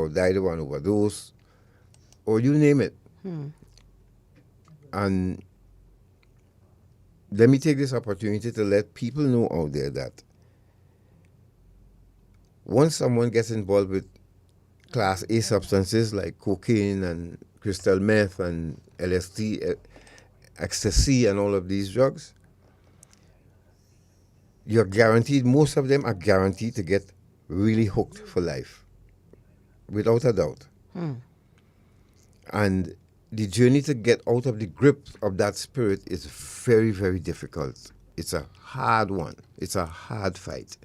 or died of an overdose, or you name it. And let me take this opportunity to let people know out there that once someone gets involved with class A substances like cocaine and crystal meth and LSD, ecstasy, and all of these drugs, you're guaranteed, most of them are guaranteed to get really hooked for life, without a doubt. And the journey to get out of the grip of that spirit is very, very difficult. It's a hard one. It's a hard fight.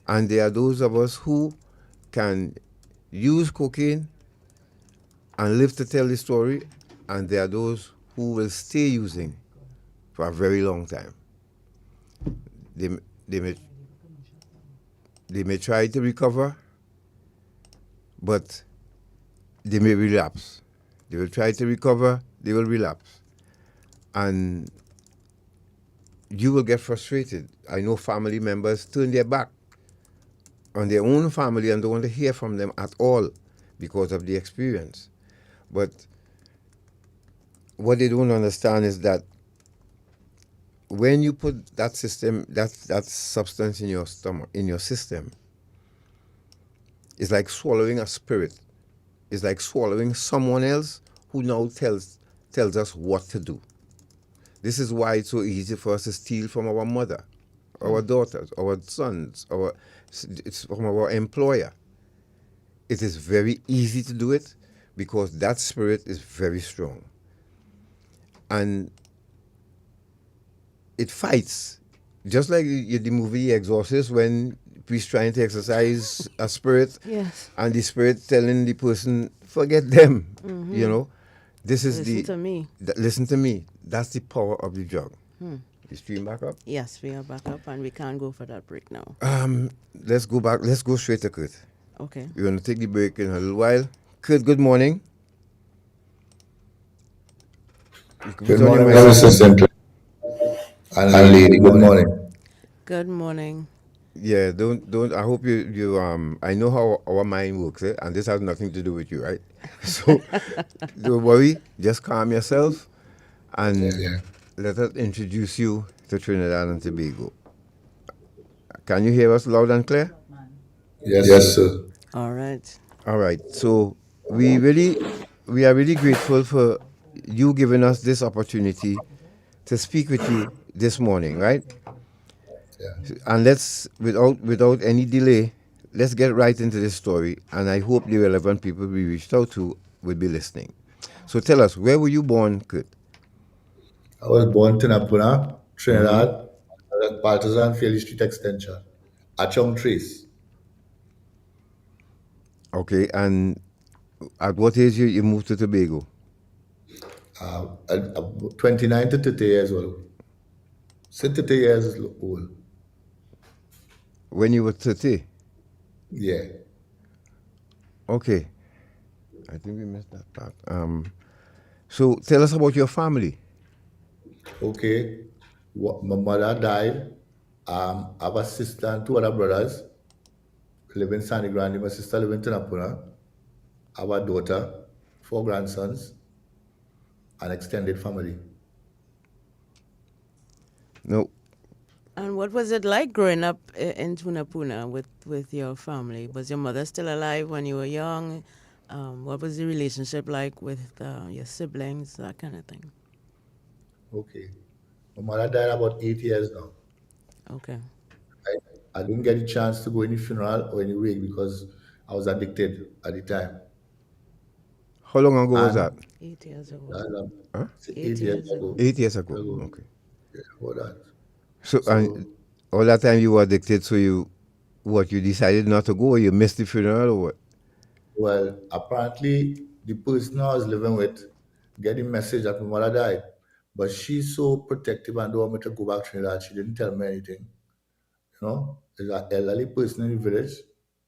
And there are those of us who can use cocaine and live to tell the story, and there are those who will stay using for a very long time. They may try to recover, but they may relapse. They will try to recover, they will relapse. And you will get frustrated. I know family members turn their back on their own family and don't want to hear from them at all because of the experience. But what they don't understand is that when you put that substance in your stomach, in your system, it's like swallowing a spirit. It's like swallowing someone else who now tells us what to do. This is why it's so easy for us to steal from our mother, our daughters, our sons, it's from our employer. It is very easy to do it because that spirit is very strong. And it fights. Just like the movie Exorcist, when he's trying to exercise a spirit, yes, and the spirit telling the person, forget them, you know. This is listen to me. Listen to me. That's the power of the drug. You stream back up? Yes, we are back up and we can't go for that break now. Let's go back. Let's go straight to Kirt. Okay. We're going to take the break in a little while. Kirt, good morning. Good morning, Mr. Central. And lady, good morning. Good morning. Yeah, don't. I hope you. I know how our mind works, and this has nothing to do with you, right? So don't worry. Just calm yourself, and Yeah. let us introduce you to Trinidad and Tobago. Can you hear us loud and clear? Yes, sir. All right. All right. So we are really grateful for you giving us this opportunity to speak with you this morning, right? Yeah. And let's, without any delay, let's get right into this story. And I hope the relevant people we reached out to will be listening. So tell us, where were you born, Kirt? I was born in Apuna, Trinidad, at Partisan Fairley Street Extension, Achong Trace. Okay, and at what age you moved to Tobago? At 29 to 30 years old. Since 30 years old. When you were 30? Yeah. Okay. I think we missed that part. So tell us about your family. Okay. My mother died. I have a sister and two other brothers. Live in Sandy Grande. My sister live in Tinapuna. I have a daughter, four grandsons, an extended family. No. And what was it like growing up in Tunapuna with your family? Was your mother still alive when you were young? What was the relationship like with your siblings, that kind of thing? Okay. My mother died about 8 years now. Okay. I didn't get a chance to go any funeral or any wake because I was addicted at the time. How long ago was And that? 8 years ago. that's, Huh? 8 years 8 years ago. ago. 8 years ago. ago. Okay. Yeah, about that. So So, all that time you were addicted, so you decided not to go, or you missed the funeral, or what? well, apparently the person I was living with get the message that my mother died. But she's so protective and don't want me to go back to Trinidad. She didn't tell me anything. You know, there's an elderly person in the village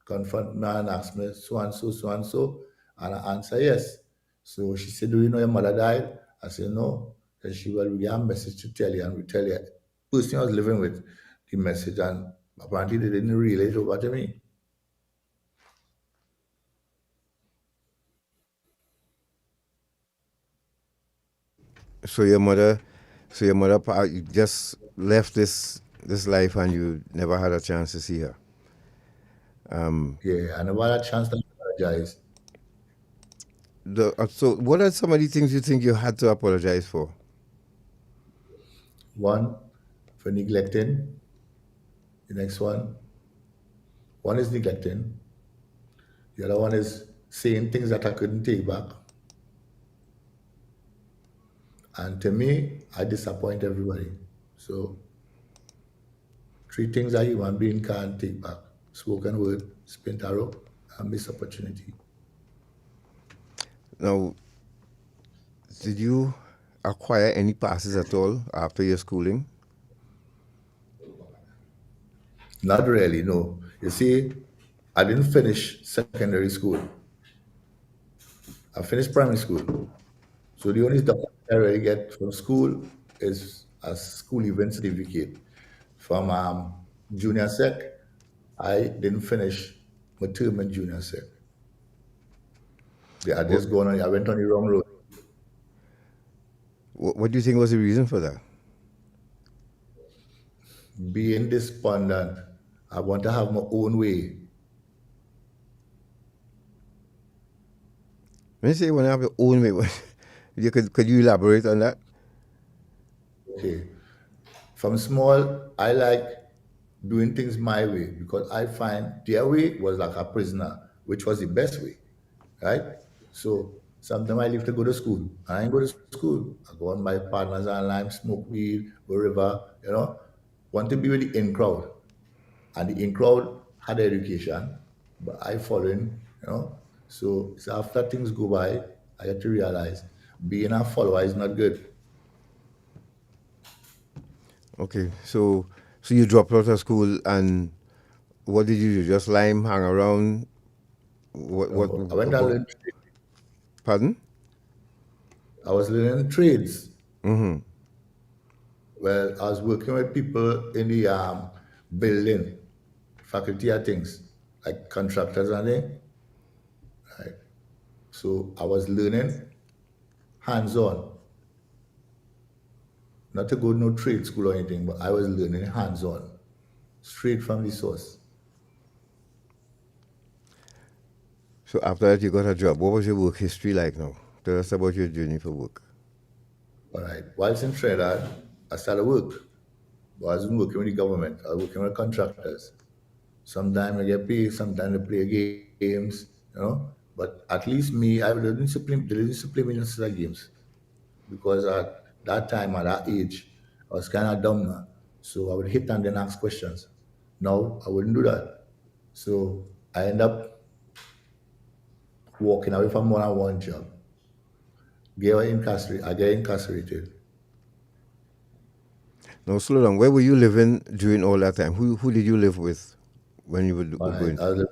confront me and ask me so and so, and I answer yes. So she said, "Do you know your mother died?" I said, "No." And she well, we have a message to tell you, and we tell you. Person I was living with the message, and apparently they didn't relay it over to me. So your mother, you just left this life and you never had a chance to see her. Yeah, I never had a chance to apologize. So what are some of the things you think you had to apologize for? One, for neglecting. The next one is neglecting. The other one is saying things that I couldn't take back. And to me, I disappoint everybody. So three things a human being can't take back: spoken word, spent arrow, and missed opportunity. Now, did you acquire any passes at all after your schooling? Not really, no. You see, I didn't finish secondary school. I finished primary school. So the only document I really get from school is a school event certificate. From junior sec, I didn't finish my term in junior sec. I What, just I went on the wrong road. what do you think was the reason for that? Being despondent, I want to have my own way. When you say you want to have your own way, could you elaborate on that? Okay. From small, I like doing things my way because I find their way was like a prisoner, which was the best way, right? So sometimes I leave to go to school. I ain't go to school. I go on my partners online, smoke weed, wherever, want to be with the in crowd. And the in crowd had education, but I following. So it's after things go by, I get to realize being a follower is not good. Okay, so you dropped out of school and what did you do? Just lime, hang around? What I went and about? learned. Pardon? I was learning trades. Well, I was working with people in the building, faculty and things, like contractors and things. Right? So I was learning hands-on, not to go no trade school or anything, but I was learning hands-on, straight from the source. So after that, you got a job. What was your work history like now? Tell us about your journey for work. All right. Whilst in Trinidad, I started work. But I wasn't working with the government. I was working with contractors. Sometimes I get paid, sometimes I play games. But at least me, they didn't supply me in the games because at that time, at that age, I was kind of dumb now. So I would hit and then ask questions. No, I wouldn't do that. So I end up walking away from more than one job. I get incarcerated. Now, slow down. Where were you living during all that time? Who did you live with when you All were right. going?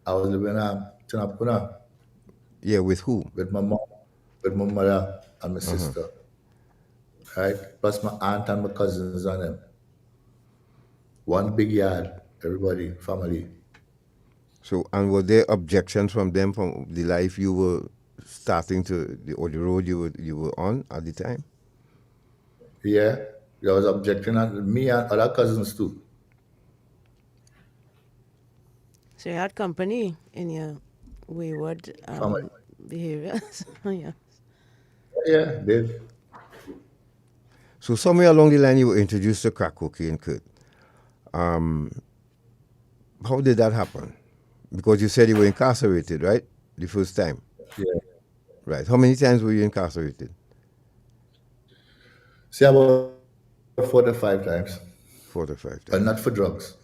I was living in Apuna Yeah, with who? with my mom, with my mother and my sister, right? Plus my aunt and my cousins and them. One big yard, everybody, family. So, and were there objections from them from the life you were starting to, or the road you were on at the time? Yeah, there was objecting at me and other cousins too. So you had company in your wayward Family. behaviors. Yeah. Yeah, did. So somewhere along the line, you were introduced to crack cocaine, Kurt. How did that happen? Because you said you were incarcerated, right? The first time, Yeah. right? How many times were you incarcerated? See about 4 to 5 times, 4 to 5 times. but not for drugs.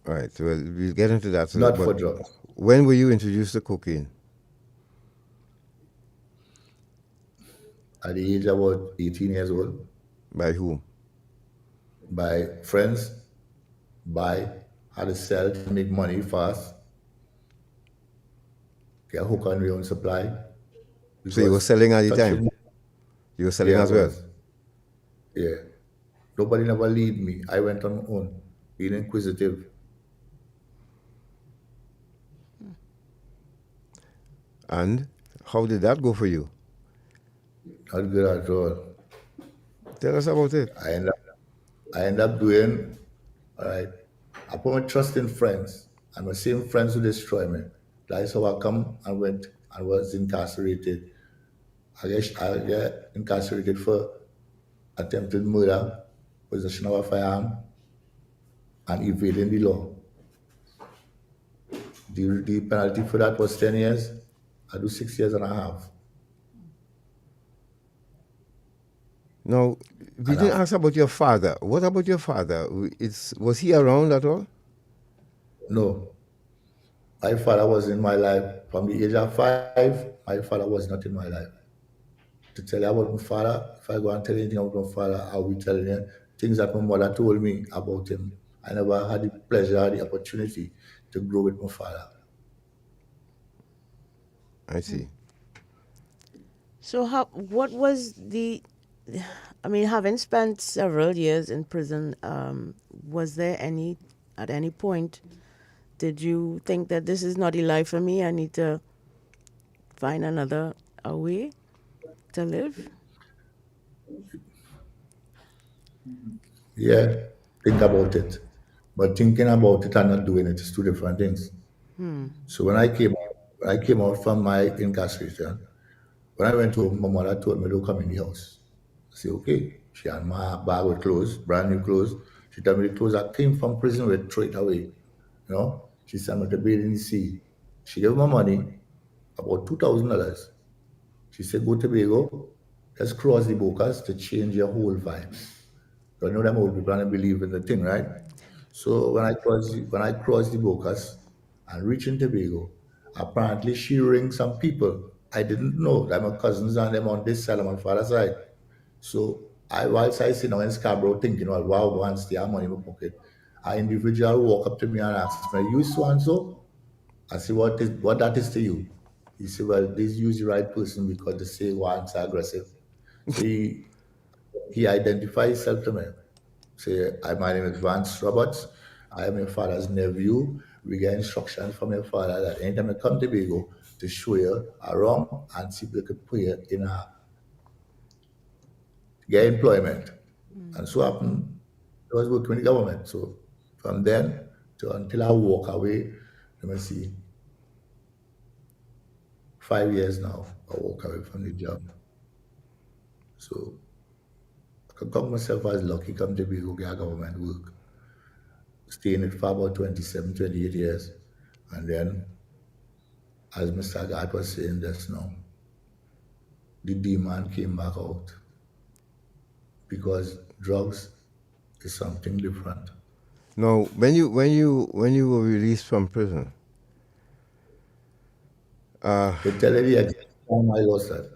All right. Well, we'll get into that. So, Not but for drugs. when were you introduced to cocaine? At the age of about 18 years old, By whom? by friends, buy, had to sell to make money fast, get hook on your own supply So you were because selling at the time. touching, You were selling yeah, I as well. was. Yeah. Nobody never lead me. I went on my own, being inquisitive. And how did that go for you? not good at all. Tell us about it. I end up, I end up doing, all right, I put my trust in friends, and my same friends who destroy me. That's how I come and went and was incarcerated. I get incarcerated for attempted murder, possession of a firearm, and evading the law. The penalty for that was 10 years. I do 6 years and a half. Now, we And didn't I've, ask about your father. What about your father? Was he around at all? no, my father was in my life from the age of 5. My father was not in my life. To tell you about my father, if I go and tell you anything about my father, I'll be telling you things that my mother told me about him. I never had the pleasure, the opportunity to grow with my father. I see. So what was I mean, having spent several years in prison, was there at any point, did you think that this is not the life for me? I need to find another a way to live? Yeah, think about it. But thinking about it and not doing it is two different things. So when I came out from my incarceration, when I went home, my mother told me to come in the house. I said, okay. She had my bag with clothes, brand new clothes. She told me the clothes I came from prison with, throw it away. You know, she sent me to bathe in the sea. She gave me money, about $2,000. She said, go to Tobago, let's cross the Bocas to change your whole vibes. You know them old people and they believe in the thing, right? So when I crossed the Bocas and reached in Tobago, apparently she ring some people. I didn't know that my cousins and them on this side, on my father's side. So whilst I sit now in Scarborough thinking, well, wow, once they have money in my pocket, an individual walk up to me and ask me, you so and so? I said, what that is to you? He said, well, this use the right person because they say once aggressive. So he identified himself to me. Say, my name is Vance Roberts. I am your father's nephew. We get instructions from your father that anytime you come to Tobago to show you around and see if they could put you in a get employment. And so happened, I was working with the government. So from then to until I walk away, let me see, 5 years now, I walk away from the job. So I can count myself as lucky come to be get a government work. Stay in it for about 27, 28 years. And then, as Mr. God was saying just now, the demand came back out because drugs is something different. Now, when you were released from prison, To tell you the exact time I lost that,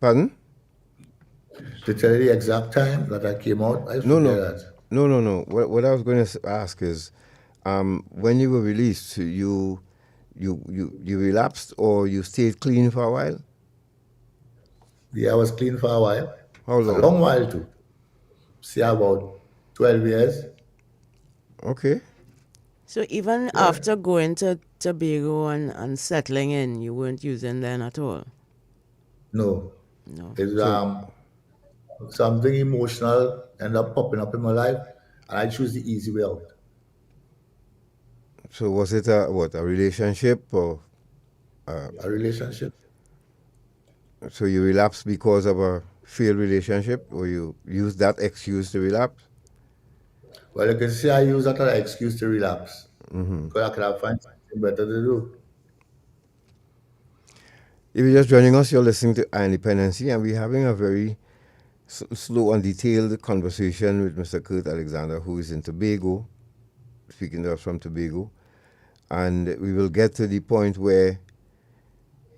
pardon? to tell you the exact time that I came out, I No, forget no, that. no. What I was going to ask is, when you were released, you relapsed or you stayed clean for a while? Yeah, I was clean for a while, How a long? long while too. See, about 12 years. Okay. So even Yeah, after going to Tobago and settling in, you weren't using then at all? no. No. It's So, something emotional ended up popping up in my life, and I choose the easy way out. so was it a relationship or A relationship. so you relapsed because of a failed relationship, or you used that excuse to relapse? Well, you can say I use that as an excuse to relapse because I could have find something better to do. If you're just joining us, you're listening to Independency, and we're having a very slow and detailed conversation with Mr. Kirt Alexander, who is in Tobago, speaking to us from Tobago. And we will get to the point where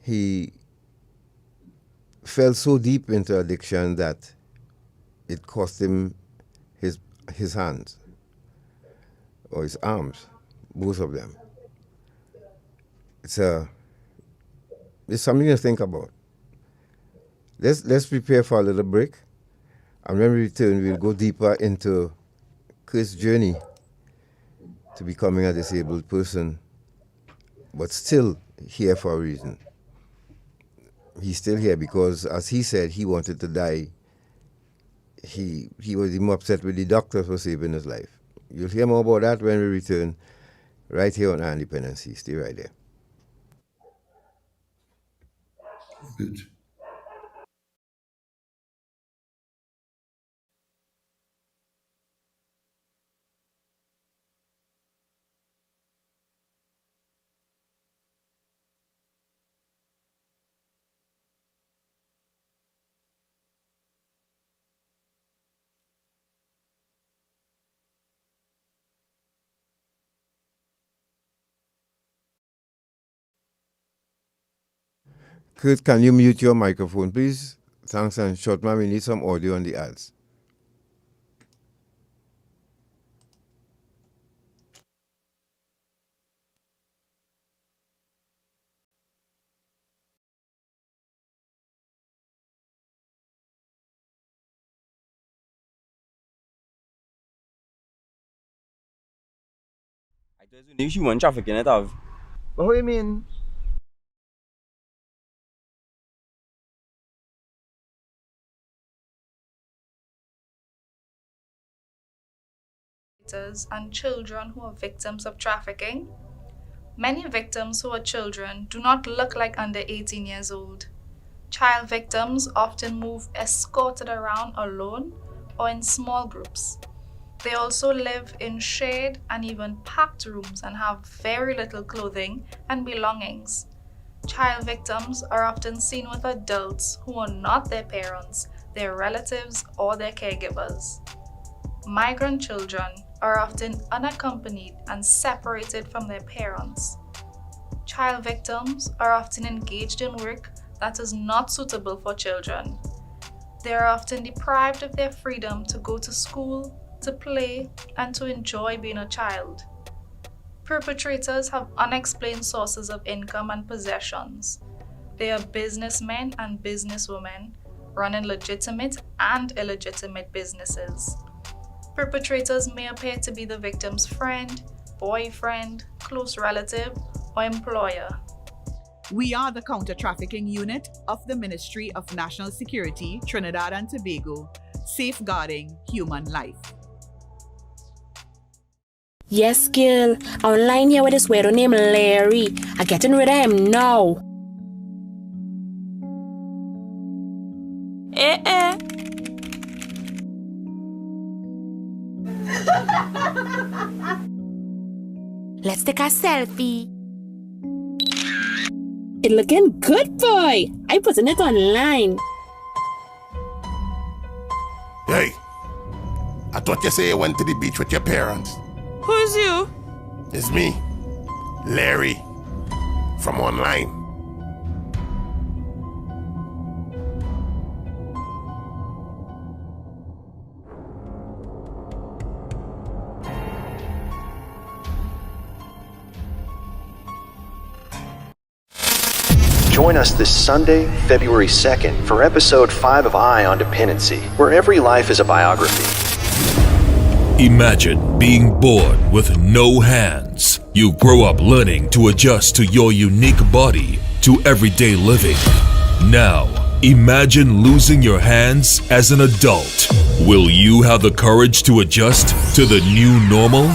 he fell so deep into addiction that it cost him his his hands or his arms, both of them. It's a it's something to think about. Let's prepare for a little break, and when we return, we'll go deeper into Kirt's journey to becoming a disabled person, but still here for a reason. he's still here because, as he said, he wanted to die. He was even upset with the doctors for saving his life. You'll hear more about that when we return right here on our Dependency. Stay right there. Good. Kirt, can you mute your microphone, please? Thanks, and Shortman, we need some audio on the ads. There's no human trafficking it have. What do you mean? And children who are victims of trafficking. Many victims who are children do not look like under 18 years old. Child victims often move escorted around alone or in small groups. They also live in shared and even packed rooms and have very little clothing and belongings. Child victims are often seen with adults who are not their parents, their relatives, or their caregivers. Migrant children are often unaccompanied and separated from their parents. Child victims are often engaged in work that is not suitable for children. They are often deprived of their freedom to go to school, to play, and to enjoy being a child. Perpetrators have unexplained sources of income and possessions. They are businessmen and businesswomen running legitimate and illegitimate businesses. Perpetrators may appear to be the victim's friend, boyfriend, close relative, or employer. We are the Counter-Trafficking Unit of the Ministry of National Security, Trinidad and Tobago, safeguarding human life. Yes, girl. Online here with this weirdo named Larry. I'm getting rid of him now. Let's take a selfie. It looking good, boy. I putting it online. Hey, I thought you say you went to the beach with your parents. Who's you? It's me, Larry, from online. Join us this Sunday, February 2nd, for episode 5 of Eye on Dependency, where every life is a biography. Imagine being born with no hands. You grow up learning to adjust to your unique body, to everyday living. Now, imagine losing your hands as an adult. Will you have the courage to adjust to the new normal?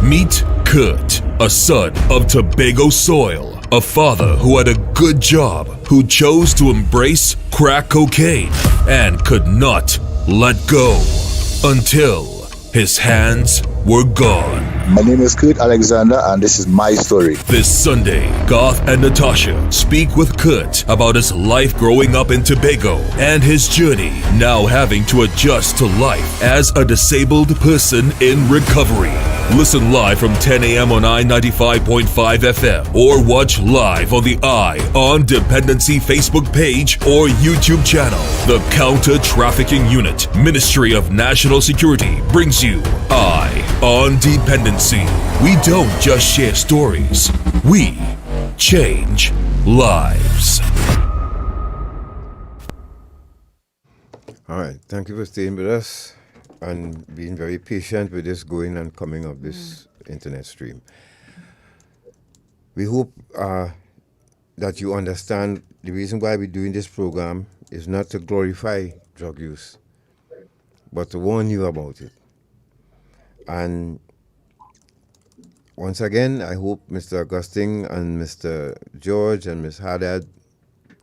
Meet Kirt, a son of Tobago soil. A father who had a good job, who chose to embrace crack cocaine and could not let go until his hands were gone. My name is Kirt Alexander, and this is my story. This Sunday, Garth and Natasha speak with Kirt about his life growing up in Tobago and his journey now having to adjust to life as a disabled person in recovery. Listen live from 10 a.m. on I-95.5 FM or watch live on the Eye on Dependency Facebook page or YouTube channel. The Counter-Trafficking Unit, Ministry of National Security, brings you Eye on Dependency. We don't just share stories, we change lives. All right, thank you for staying with us and being very patient with this going and coming of this internet stream. We hope that you understand the reason why we're doing this program is not to glorify drug use, but to warn you about it. And once again, I hope Mr. Augustine and Mr. George and Ms. Haddad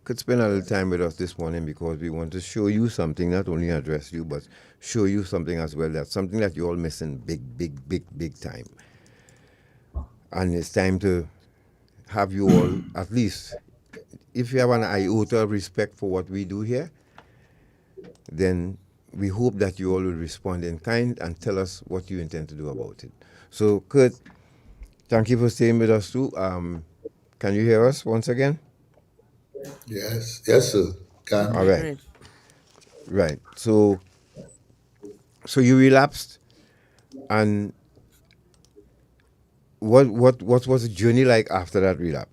could spend a little time with us this morning, because we want to show you something, not only address you, but show you something as well. That's something that you're all missing big time. And it's time to have you all, at least, if you have an iota of respect for what we do here, then we hope that you all will respond in kind and tell us what you intend to do about it. So, Kirt, thank you for staying with us too. Can you hear us once again? Yes, sir. Can. All right. Right. So you relapsed, and what was the journey like after that relapse?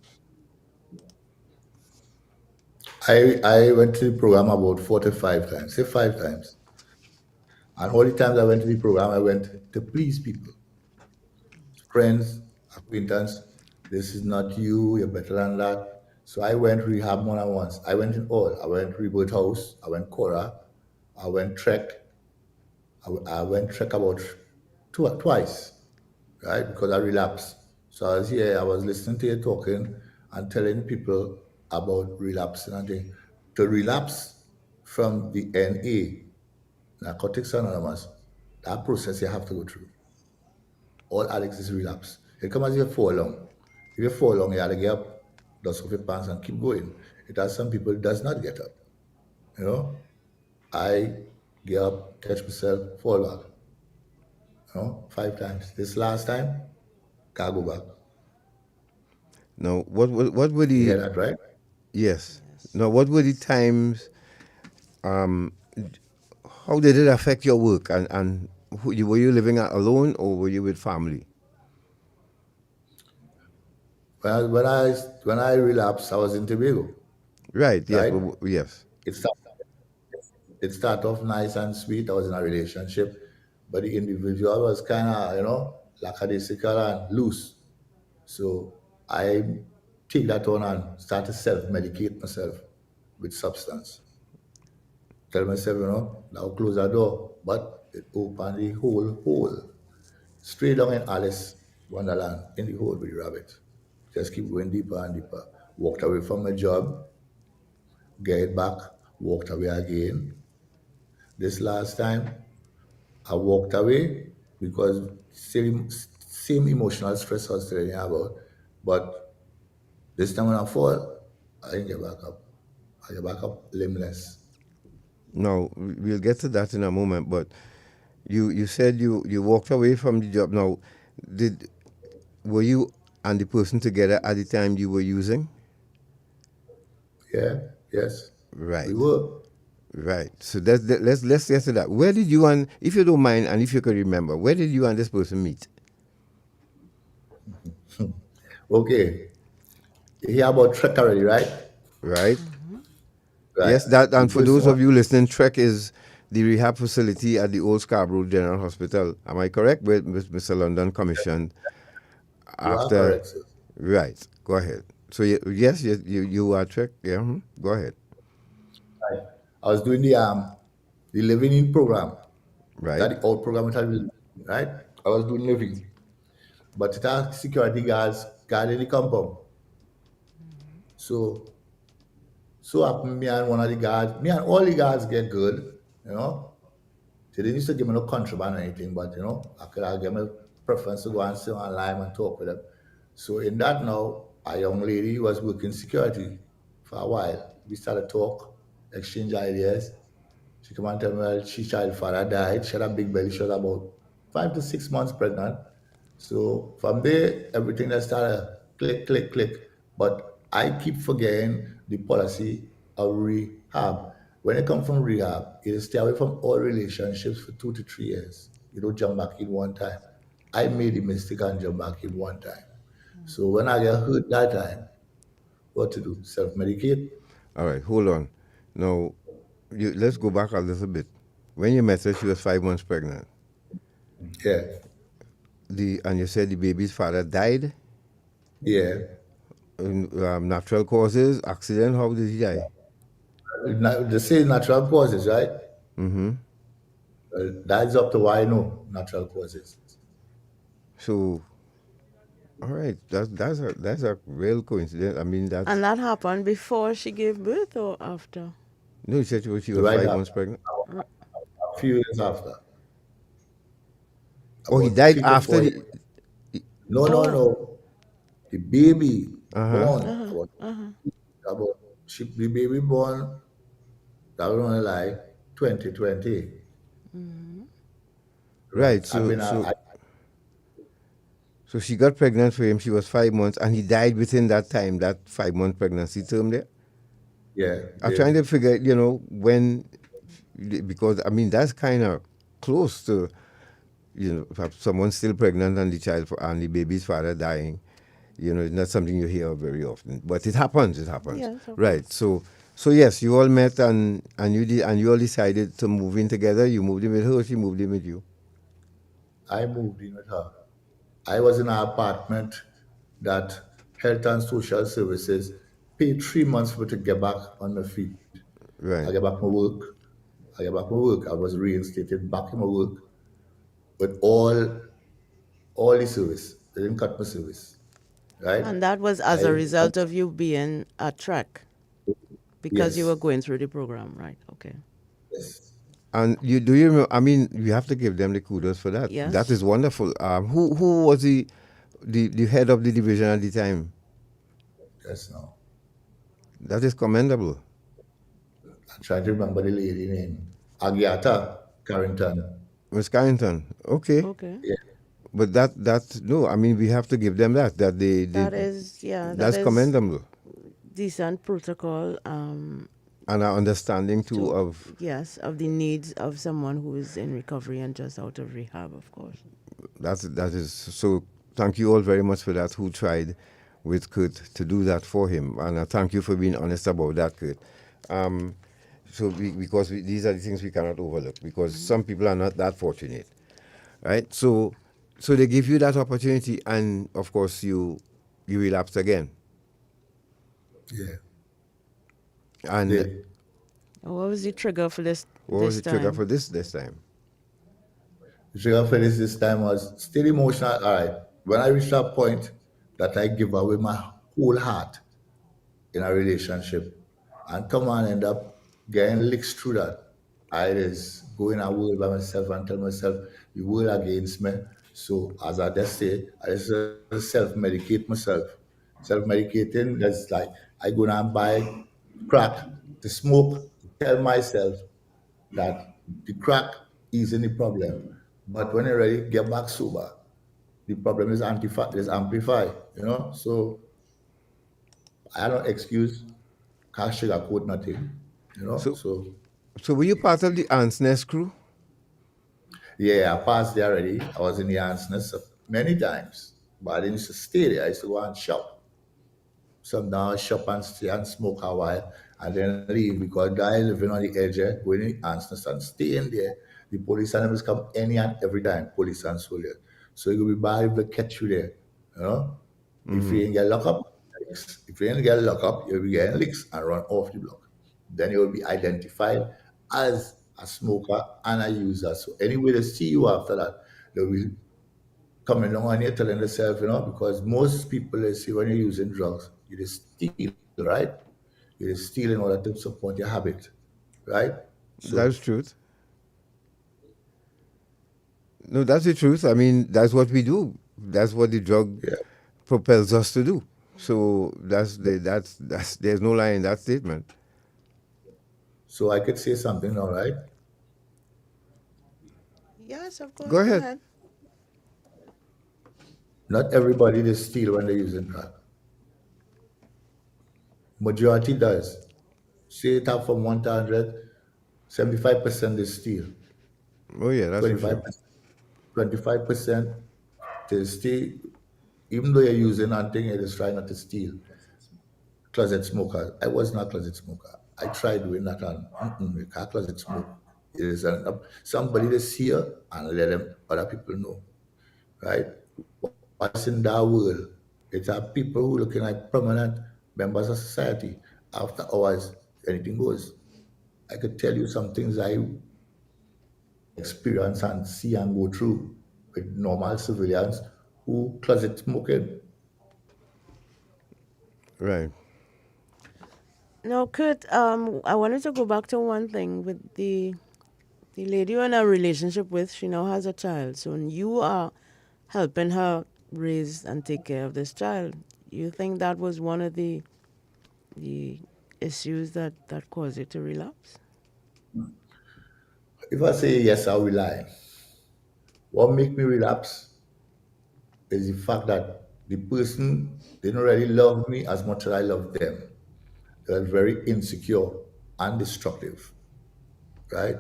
I went to the program about 45 times, say 5 times. And all the times I went to the program, I went to please people. Friends, acquaintance, this is not you, you're better than that. So I went rehab more than once. I went in all. I went Rebirth House, I went Cora, I went Trek. I went Trek about twice, right? Because I relapsed. So I was here, I was listening to you talking and telling people about relapsing. And to relapse from the NA, Narcotics Anonymous, that process you have to go through. All addicts is relapse. It comes as you fall long. If you fall long, you have to get up, dust off your pants and keep going. It has some people does not get up. You know? I get up, catch myself, fall back. 5 times. This last time, can't go back. Now, what were the... You hear that, right? Yes. Now, what were the times, how did it affect your work? And were you living alone, or were you with family? When I relapsed, I was in Tobago. Right, yes, Right? yes. It started off nice and sweet. I was in a relationship, but the individual was kind of, lackadaisical and loose. So I take that on and start to self-medicate myself with substance. Tell myself, now close the door, but it opened the whole hole. Straight down in Alice Wonderland, in the hole with the rabbit. Just keep going deeper and deeper. Walked away from my job, get it back, walked away again. This last time, I walked away because same emotional stress I was telling you about. But this time when I fall, I didn't get back up. I get back up limbless. Now, we'll get to that in a moment, but you said you walked away from the job. Now, were you and the person together at the time you were using? Yeah, yes. Right. We were. Right. So let's get to that. Where did you and, if you don't mind, and if you can remember, where did you and this person meet? Okay. You hear about Trek already, right? Right. Right. Yes, that, and The for those person- of you listening, Trek is the rehab facility at the Old Scarborough General Hospital. Am I correct? With Mr. London commissioned You are after. correct, sir. Right. Go ahead. So yes, you are Trek. Yeah. Go ahead. Right. I was doing the living in program. Right. That the old program, right? I was doing living. But it had security guards guarding the compound. So happened me and one of the guards, me and all the guards get good, They didn't used to give me no contraband or anything, but I could give me preference to go and sit online and talk with them. So in that now, a young lady was working security for a while. We started talk, exchange ideas. She come and tell me, well, she child father died. She had a big belly. She was about 5 to 6 months pregnant. So from there, everything that started click, click, click. But I keep forgetting the policy of rehab. When you come from rehab, you stay away from all relationships for 2 to 3 years. You don't jump back in one time. I made the mistake and jump back in one time. So when I get hurt that time, what to do? Self-medicate? All right. Hold on. Now, let's go back a little bit. When you met her, she was 5 months pregnant. Yeah. And you said the baby's father died? Yeah. Natural causes, accident. How did he die? They say natural causes, right? Mm-hmm. That's up to what I know, natural causes. So, all right, that's a real coincidence. I mean, And that's that happened before she gave birth or after? no. He said she was Right 5 months after, pregnant. a few years after, Oh, he about died 3 to 4 after years. the. No, no, Oh. no. The baby Uh huh. born about the baby born. That was only like 2020, right? Right. I've So been so I, so she got pregnant for him. She was 5 months, and he died within that time. That 5 month pregnancy term there. yeah, I'm did trying to figure, when, because I mean that's kind of close to, if someone's still pregnant and and the baby's father dying. It's not something you hear very often, but it happens. It happens, Yes, of right? course. So yes, you all met and you all decided to move in together. You moved in with her. Or she moved in with you. I moved in with her. I was in an apartment that Health and Social Services paid 3 months for me to get back on my feet. I Right. get back my work. I get back my work. I was reinstated back in my work with all the service. They didn't cut my service, right? And that was as a I result of you being at track because you were yes, going through the program, right? Okay. yes. And do you remember? I mean, you have to give them the kudos for that. That Yes. is wonderful. Who was the head of the division at the time? Yes, no. That is commendable. I'm trying to remember the lady name. Agiata Carrington. Miss Carrington. Okay. Okay. Yeah, But that's no. I mean, we have to give them that they That is, yeah, that that's is commendable, decent protocol and our understanding too to, of yes, of the needs of someone who is in recovery and just out of rehab, of course. that is so. Thank you all very much for that. Who tried with Kurt to do that for him, and thank you for being honest about that, Kurt. Um, because these are the things we cannot overlook because some people are not that fortunate, right? So they give you that opportunity, and of course you relapsed again, yeah. and Did. What was the trigger for what was this the trigger time? for this time? The trigger for this time was still emotional. All right. When I reached that point that I give away my whole heart in a relationship and come and end up getting licks through that. I just go in a world by myself and tell myself the world against me. So as I just say, I just self-medicate myself. Self-medicating, that's like I go and buy crack to smoke, to tell myself that the crack isn't the problem. But when I ready get back sober, the problem is amplified. So I don't excuse, can't sugarcoat nothing, you know. So So so were you part of the Ants Nest crew? yeah, I passed there already. I was in the ants nest many times, but I didn't used to stay there. I used to go and shop. Sometimes shop and stay and smoke a while and then leave because guy living on the edge, going in the ants nest and staying there. The police and them come any and every time, police and soldiers. So it will be bad if they catch you there, you know. If you ain't get locked up, licks. If you ain't get locked up, you'll be getting licks and run off the block. Then you will be identified as a smoker and a user. So anyway they see you after that, they will coming along and you're telling yourself, because most people they see when you're using drugs, you just steal, right? You just steal in order to support your habit, right? So That's truth. No, that's the truth. I mean, that's what we do. That's what the drug yeah. propels us to do. So that's there's no lie in that statement. So I could say something, all right? Yes, of Go course. Go ahead. ahead. Not everybody they steal when they're using drug. Majority does. Say it up from 1 to 100, 75% they steal. Oh yeah, that's for sure. 25%, 25% they steal, even though you're using and thing, you just try not to steal. Closet smoker. I was not a closet smoker. I tried doing that and you can't closet smoke. It is somebody that's here and let them other people know, right? What's in that world? It's our people who looking like permanent members of society. After hours, anything goes. I could tell you some things I experience and see and go through with normal civilians who closet smoking. Right. Now, Kurt, I wanted to go back to one thing with the lady you're in a relationship with. She now has a child, so you are helping her raise and take care of this child. You think that was one of the issues that caused you to relapse? If I say yes, I will lie. What make me relapse is the fact that the person didn't really love me as much as I love them. They were very insecure and destructive, right?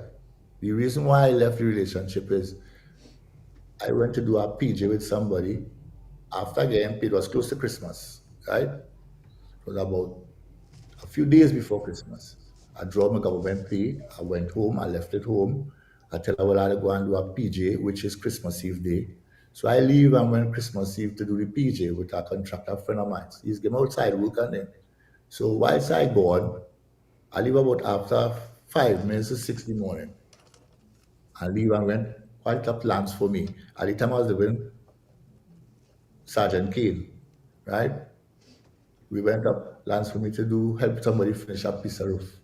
The reason why I left the relationship is I went to do a PJ with somebody after getting paid. It was close to Christmas, right? It was about a few days before Christmas. I dropped my government pay. I went home. I left it home. I tell her, well, I had to go and do a PJ, which is Christmas Eve day. So I leave and went Christmas Eve to do the PJ with a contractor friend of mine. He's getting outside work and then. So whilst I gone, I leave about after 5 minutes to 6 in the morning. I leave and went quite up plans for me. At the time I was living Sergeant Kane, right? We went up plans for me to do help somebody finish a piece of roof.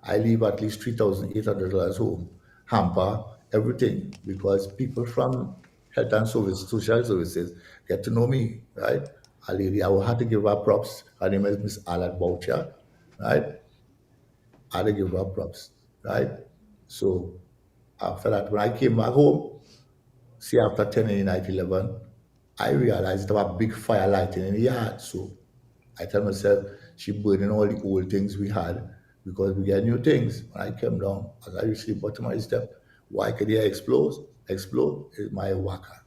I leave at least $3,800 home, hamper, everything, because people from health and social services get to know me, right? A lady, I will have to give her props. Her name is Miss Alan Boucher, right? I had to give her props, right? So after that, when I came back home, see after 10 in night 11, I realized there was a big fire lighting in the yard. So I tell myself, she burning all the old things we had because we get new things. When I came down, as I reached the bottom of the step, why could they explode? Explode is my waka.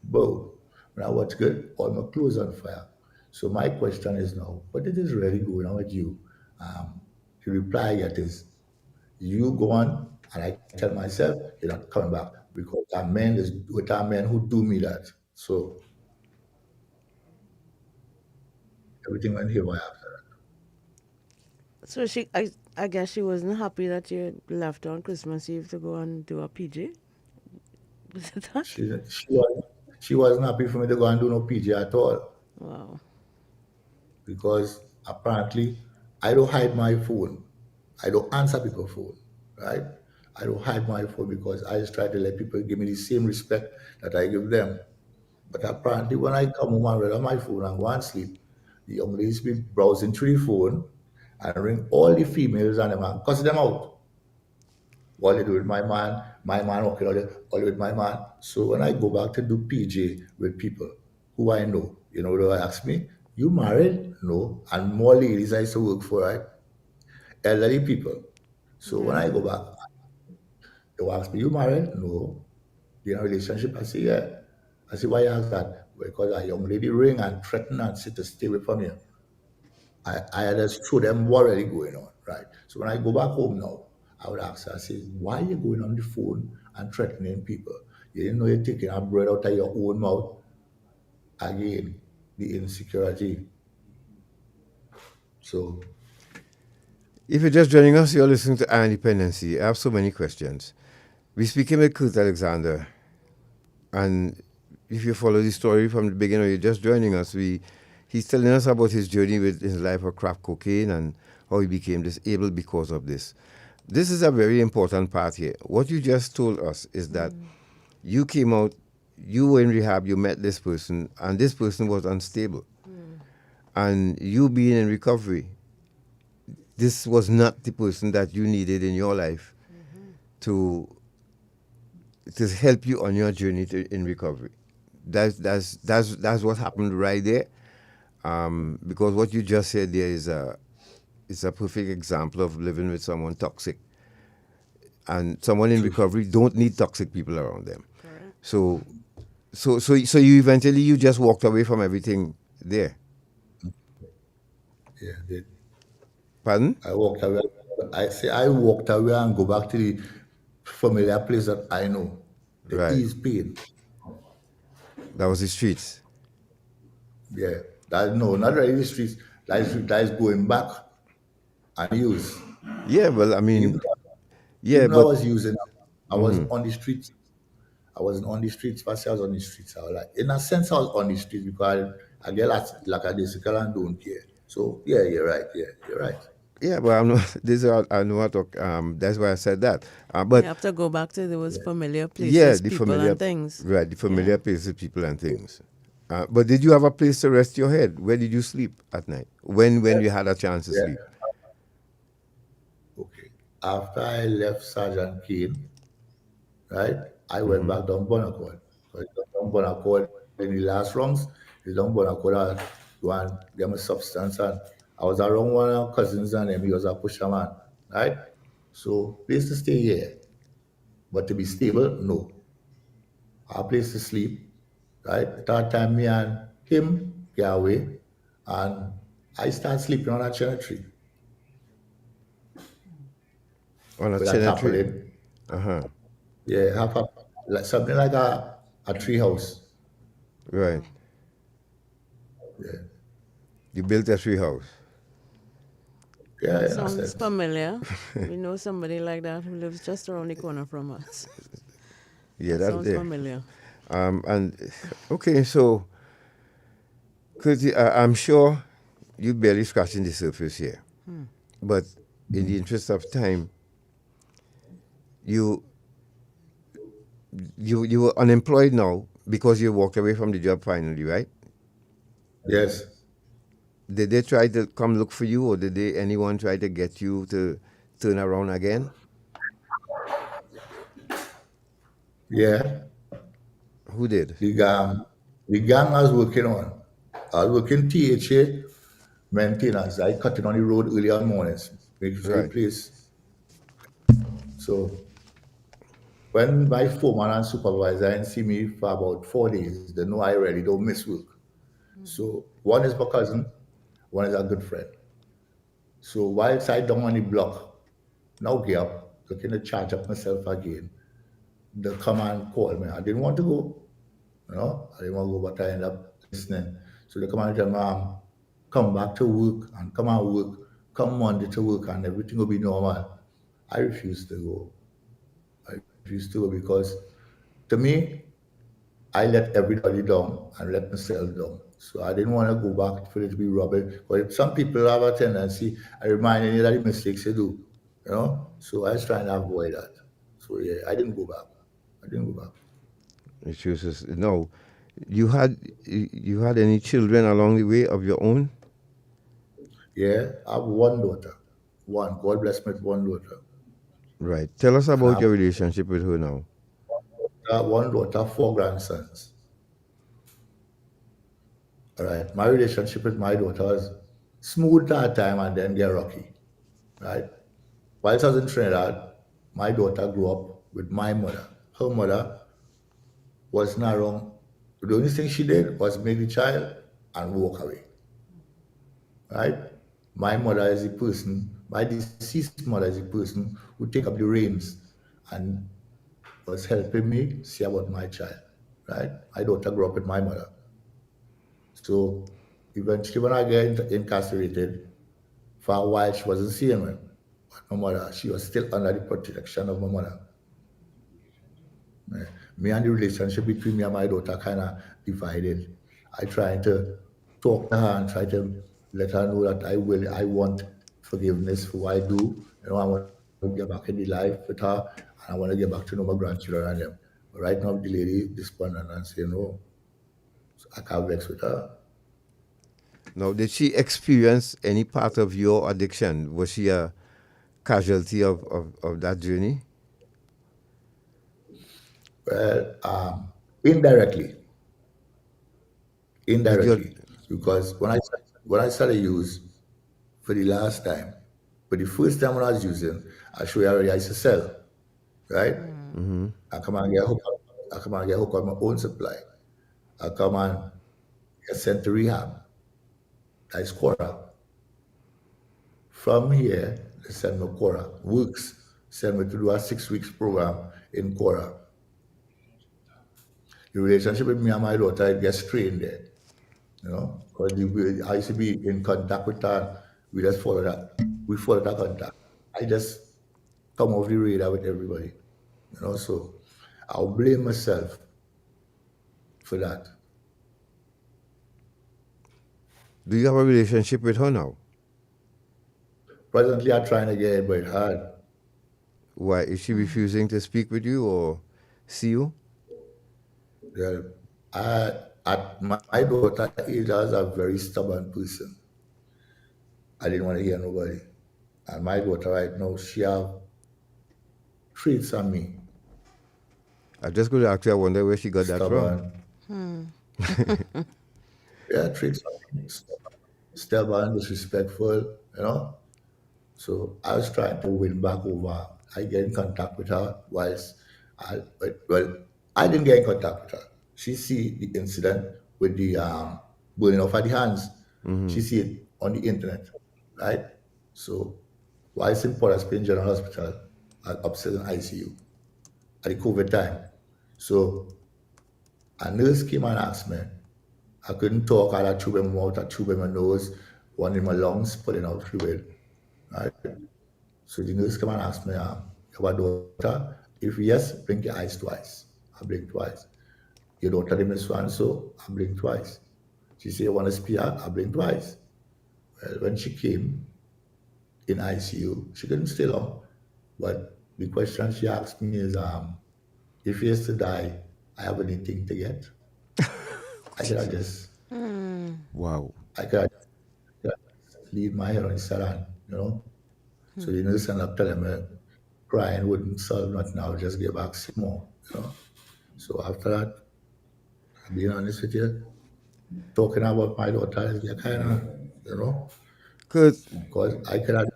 Boom. When I watch good, all my clothes on fire. So my question is now, what is really going on with you? The reply I get is, you go on, and I tell myself, you're not coming back because that man is with a man who do me that. So everything went haywire after that. So I guess she wasn't happy that you left on Christmas Eve to go and do a PJ. Was it that? She wasn't happy for me to go and do no PJ at all Wow. because apparently I don't hide my phone. I don't answer people's phone, right? I don't hide my phone because I just try to let people give me the same respect that I give them. But apparently when I come home and read on my phone and go and sleep, the young ladies be browsing through the phone and ring all the females and them and cuss them out. What they do with my man walking all with my man. So when I go back to do PJ with people who I know, they ask me, you married? No. And more ladies I used to work for, right? Elderly people. So when I go back, they will ask me, you married? No. You in a relationship? I say, yeah. I say, why you ask that? Because a young lady ring and threaten and say to stay away from you. I just show them what really going on, right? So when I go back home now, I would ask her, I say, why are you going on the phone and threatening people? You didn't know you're taking a bread out of your own mouth. Again, the insecurity. So If you're just joining us, you're listening to Our Dependency. I have so many questions. We're speaking with Kirt Alexander. And if you follow the story from the beginning or you're just joining us, he's telling us about his journey with his life of crack cocaine and how he became disabled because of this. This is a very important part here. What you just told us is that you came out, you were in rehab, you met this person, and this person was unstable. And you being in recovery, this was not the person that you needed in your life to help you on your journey in recovery. That's what happened right there. Because what you just said there is a perfect example of living with someone toxic. And someone in recovery don't need toxic people around them. Correct. So you eventually just walked away from everything there. yeah, they, Pardon? I walked away. I walked away and go back to the familiar place that I know. The Right. ease pain. That was the streets. Yeah, that no, not really the streets. That is going back and use. Yeah, well, I mean, Even yeah, even though I but was using, I wasn't on the streets. I wasn't on the streets, but I was on the streets. I was like, in a sense, I was on the streets because I get like a disciple and don't care. So yeah, you're right. Yeah, you're right. yeah, but I'm not. This is how I know how to. That's why I said that. You But have to go back to those familiar yeah, places, the people familiar, and things. right? The Yeah. familiar places, people, and things. But did you have a place to rest your head? Where did you sleep at night? When you had a chance to Yeah. sleep? Okay. After I left Sergeant Kane, right, I went back down Bonaccord. So I down Bonaccord in the last rounds. It's down Bonaccord. I go and get my substance, and I was around one of our cousins and him. He was a pusherman, right? So place to stay here, but to be stable, no. Our place to sleep, right? At that time, me and him get away, and I start sleeping on a cherry tree On a with a chinner tree? tarpaulin. Uh-huh. Yeah, have a, like something like a tree house. Right. Yeah, You built a tree house. yeah, in a Sounds sense. familiar. We know somebody like that who lives just around the corner from us. Yeah, That that's sounds there. familiar. And okay, so because I'm sure you barely scratching the surface here, but in the interest of time, you were unemployed now because you walked away from the job finally, right? Yes. Did they try to come look for you, or did anyone try to get you to turn around again? Yeah. Who did? The gang I was working on. I was working THA maintenance. I cut it on the road early on mornings, making sure the Right. place. So when my foreman and supervisor didn't see me for about 4 days, they know I really don't miss work. So one is my cousin, one is a good friend. So whilst I down on the block, now get up, looking to charge up myself again, the command called me. I didn't want to go, I didn't want to go, but I ended up listening. So the command told me, come back to work and come and work, come Monday to work and everything will be normal. I refused to go. I refused to go because to me, I let everybody down and let myself down. So I didn't want to go back for it to be rubbish. But some people have a tendency, I remind you that the mistakes they do. So I was trying to avoid that. So yeah, I didn't go back. I didn't go back. It was no. You had any children along the way of your own? Yeah, I have one daughter. One. God bless me with one daughter. Right. Tell us And I about have your relationship with her now. one daughter, four grandsons. All right. My relationship with my daughter was smooth that time and then get rocky. Right. Whilst I was in Trinidad, my daughter grew up with my mother. Her mother was not wrong. The only thing she did was make the child and walk away. Right? My mother is the person, my deceased mother is the person who take up the reins and was helping me see about my child. Right? My daughter grew up with my mother. So eventually when I get incarcerated, for a while she wasn't seeing me. But my mother, she was still under the protection of my mother. Me and the relationship between me and my daughter kind of divided. I tried to talk to her and try to let her know that I want forgiveness for what I do. I want to get back in the life with her, and I want to get back to know my grandchildren and them. But right now, the lady despondent and saying, no, I can't vex with her. Now, did she experience any part of your addiction? Was she a casualty of that journey? Well, indirectly, Did your because when I started use for the last time, but the first time when I was using, I show you already I used to sell, right? I come and get hooked up. I come and get hooked on my own supply. I come and get sent to rehab. That's Quora. From here, they send me Quora. Works send me to do a 6 weeks program in Quora. The relationship with me and my daughter, it gets strained there. you know, because I used to be in contact with her. We just follow that. We follow that contact. I just come off the radar with everybody, you know. So I'll blame myself for that. Do you have a relationship with her now? Presently, I'm trying to get it, but it's hard. Why is she refusing to speak with you or see you? Yeah, at my daughter age, I was a very stubborn person. I didn't want to hear nobody. And my daughter right now, she have traits on me. I just going to ask you. I wonder where she got that from. Stubborn. Yeah, traits on me. Stubborn, disrespectful, you know. So I was trying to win back over. I get in contact with her well, I didn't get in contact with her. She see the incident with the burning off of the hands. She see it on the internet, right? So whilst in Port of Spain General Hospital, upstairs in ICU at the COVID time. So a nurse came and asked me. I couldn't talk. I had a tube in my mouth, a tube in my nose, one in my lungs, putting out fluid. Right? So the nurse came and asked me, your daughter? If yes, blink your eyes twice. I blink twice. Your daughter name is so and so, I blink twice. She said, you want to speak? I blink twice. Well, when she came in ICU, she couldn't stay long. But the question she asked me is, if he is to die, I have anything to get. I could have just, Wow. I could have just leave my head on the salon, you know. So the nurse ended up telling me, crying wouldn't solve nothing. I'll just get back some more, you know. So after that, being honest with you, talking about my daughter is kind of, you know, Kurt, because I cannot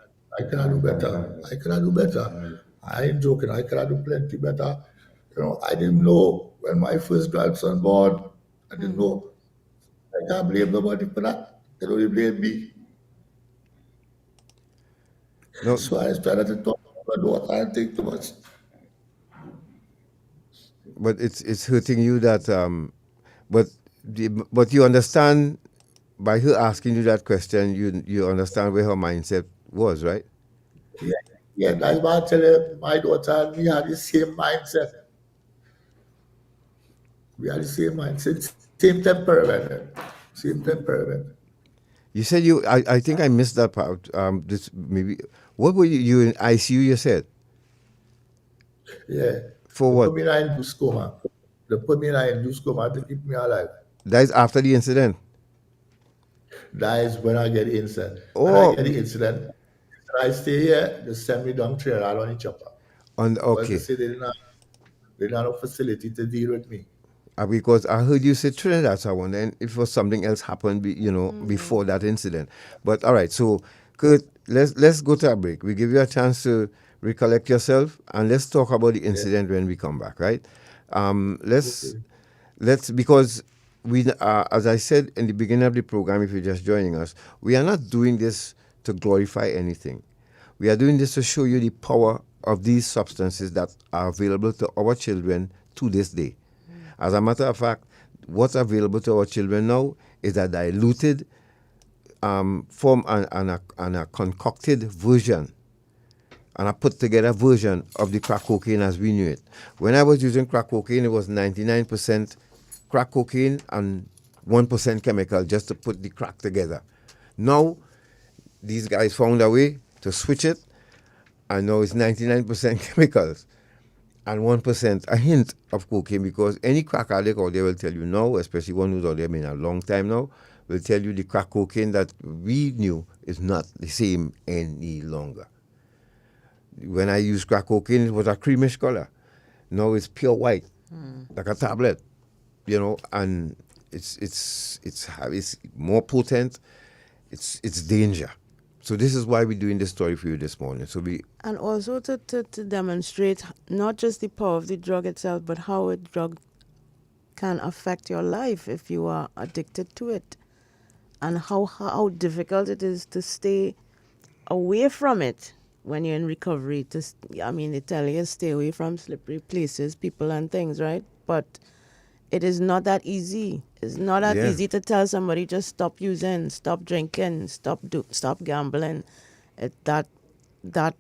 do better. I cannot do better. I ain't joking. I cannot do plenty better. You know, I didn't know when my first grandson born. I didn't know. I can't blame nobody for that. They only blame me. no, So I started to talk about my daughter. I didn't think too much. but it's hurting you that but but you understand by her asking you that question, you understand where her mindset was, right? Yeah, yeah, that's why I tell you, my daughter and me have the same mindset. We are the same mindset, same temperament, same temperament. You said I think I missed that part. This maybe what were you in ICU? You said Yeah. for They what? put me in a induced coma. They put me in a induced coma to keep me alive. That is after the incident. That is when I get the incident. When I Oh, get the incident, I stay here, they send me down Trinidad on the chopper. Because they okay. say they didn't have a facility to deal with me. Because I heard you say Trinidad, so I wonder if was something else happened, before that incident. But all right, so Kurt, let's go to a break. We give you a chance to recollect yourself, and let's talk about the incident when we come back, right? Let's because we, as I said in the beginning of the program, if you're just joining us, we are not doing this to glorify anything. We are doing this to show you the power of these substances that are available to our children to this day. As a matter of fact, what's available to our children now is a diluted form and a concocted version and a put together version of the crack cocaine as we knew it. When I was using crack cocaine, it was 99% crack cocaine and 1% chemical just to put the crack together. Now, these guys found a way to switch it, and now it's 99% chemicals and 1% a hint of cocaine, because any crack addict out there will tell you now, especially one who's out there been a long time now, will tell you the crack cocaine that we knew is not the same any longer. When I used crack cocaine, it was a creamish color. Now it's pure white, like a tablet, and it's more potent. It's danger. So this is why we're doing this story for you this morning. And also to demonstrate not just the power of the drug itself, but how a drug can affect your life if you are addicted to it, and how difficult it is to stay away from it when you're in recovery. They tell you stay away from slippery places, people and things, right? But it is not that easy. It's not that Yeah. easy to tell somebody just stop using, stop drinking, stop gambling. That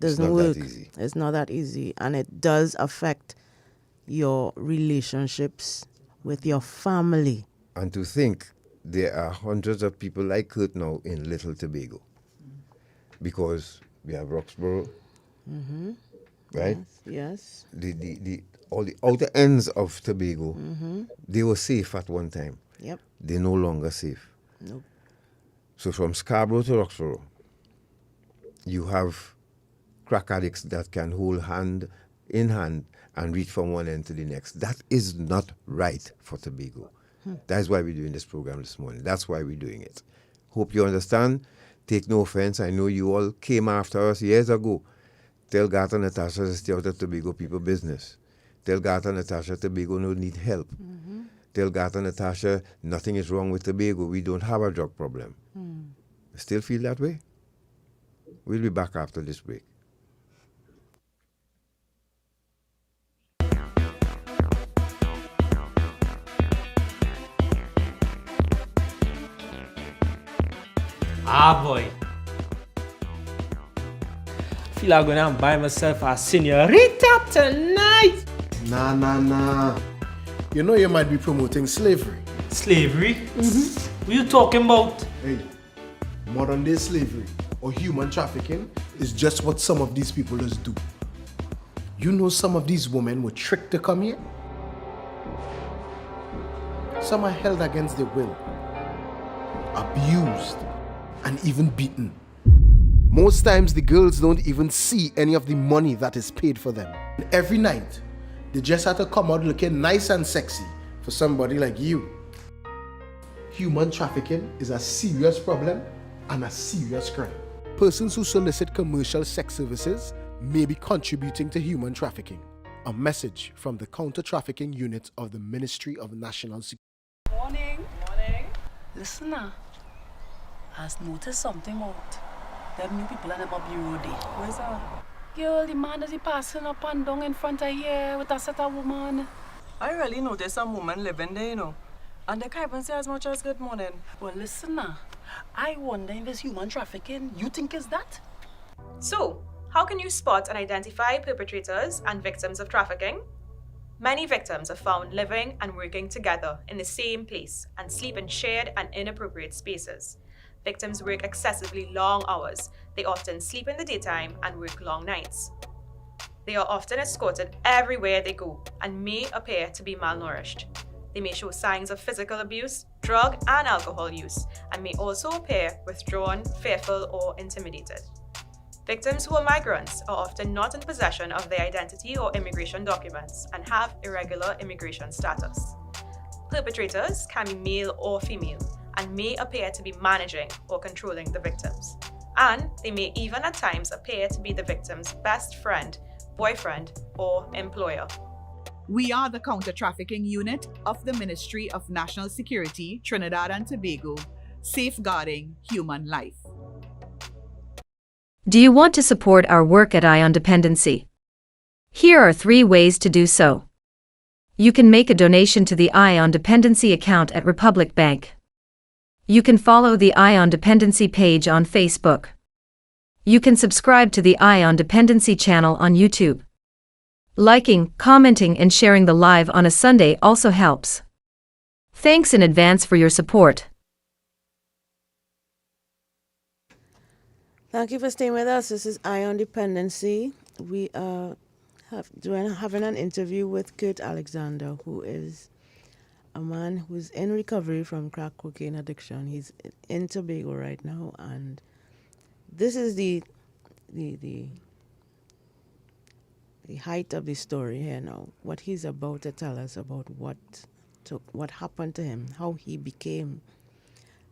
doesn't not work. that easy. It's not that easy, and it does affect your relationships with your family. And to think there are hundreds of people like Kirt now in Little Tobago. Because we have Roxborough, right? Yes. All the outer ends of Tobago, they were safe at one time. Yep. They're no longer safe. Nope. So from Scarborough to Roxborough, you have crack addicts that can hold hand in hand and reach from one end to the next. That is not right for Tobago. That's why we're doing this program this morning. That's why we're doing it. Hope you understand. Take no offense. I know you all came after us years ago. Tell Garth and Natasha to stay out of Tobago people business. Tell Garth and Natasha Tobago no need help. Tell Garth and Natasha nothing is wrong with Tobago. We don't have a drug problem. Still feel that way? We'll be back after this break. Ah boy. Feel like going and buy myself a senorita tonight. Nah. You know you might be promoting slavery. Slavery? What you talking about? Hey, modern day slavery or human trafficking is just what some of these people just do. You know some of these women were tricked to come here? Some are held against their will, abused, and even beaten. Most times the girls don't even see any of the money that is paid for them. And every night, they just have to come out looking nice and sexy for somebody like you. Human trafficking is a serious problem and a serious crime. Persons who solicit commercial sex services may be contributing to human trafficking. A message from the Counter-Trafficking Unit of the Ministry of National Security. Morning. Listen now. Has noticed something out. Them new people on the Bobby Road there. Where's that? Girl, the man that he passing up and down in front of here with a set of woman. I really noticed some woman living there, you know. And they can't even say as much as good morning. Well, listen now. I wonder if it's human trafficking. You think it's that? So, how can you spot and identify perpetrators and victims of trafficking? Many victims are found living and working together in the same place and sleep in shared and inappropriate spaces. Victims work excessively long hours. They often sleep in the daytime and work long nights. They are often escorted everywhere they go and may appear to be malnourished. They may show signs of physical abuse, drug and alcohol use, and may also appear withdrawn, fearful, or intimidated. Victims who are migrants are often not in possession of their identity or immigration documents and have irregular immigration status. Perpetrators can be male or female and may appear to be managing or controlling the victims. And they may even at times appear to be the victim's best friend, boyfriend, or employer. We are the Counter-Trafficking Unit of the Ministry of National Security, Trinidad and Tobago, safeguarding human life. Do you want to support our work at Eye on Dependency? Here are 3 ways to do so. You can make a donation to the Eye on Dependency account at Republic Bank. You can follow the Eye on Dependency page on Facebook. You can subscribe to the Eye on Dependency channel on YouTube. Liking, commenting, and sharing the live on a Sunday also helps. Thanks in advance for your support. Thank you for staying with us. This is Eye on Dependency. We are having an interview with Kirt Alexander, who is a man who's in recovery from crack cocaine addiction. He's in Tobago right now, and this is the height of the story here now. What he's about to tell us about what happened to him, how he became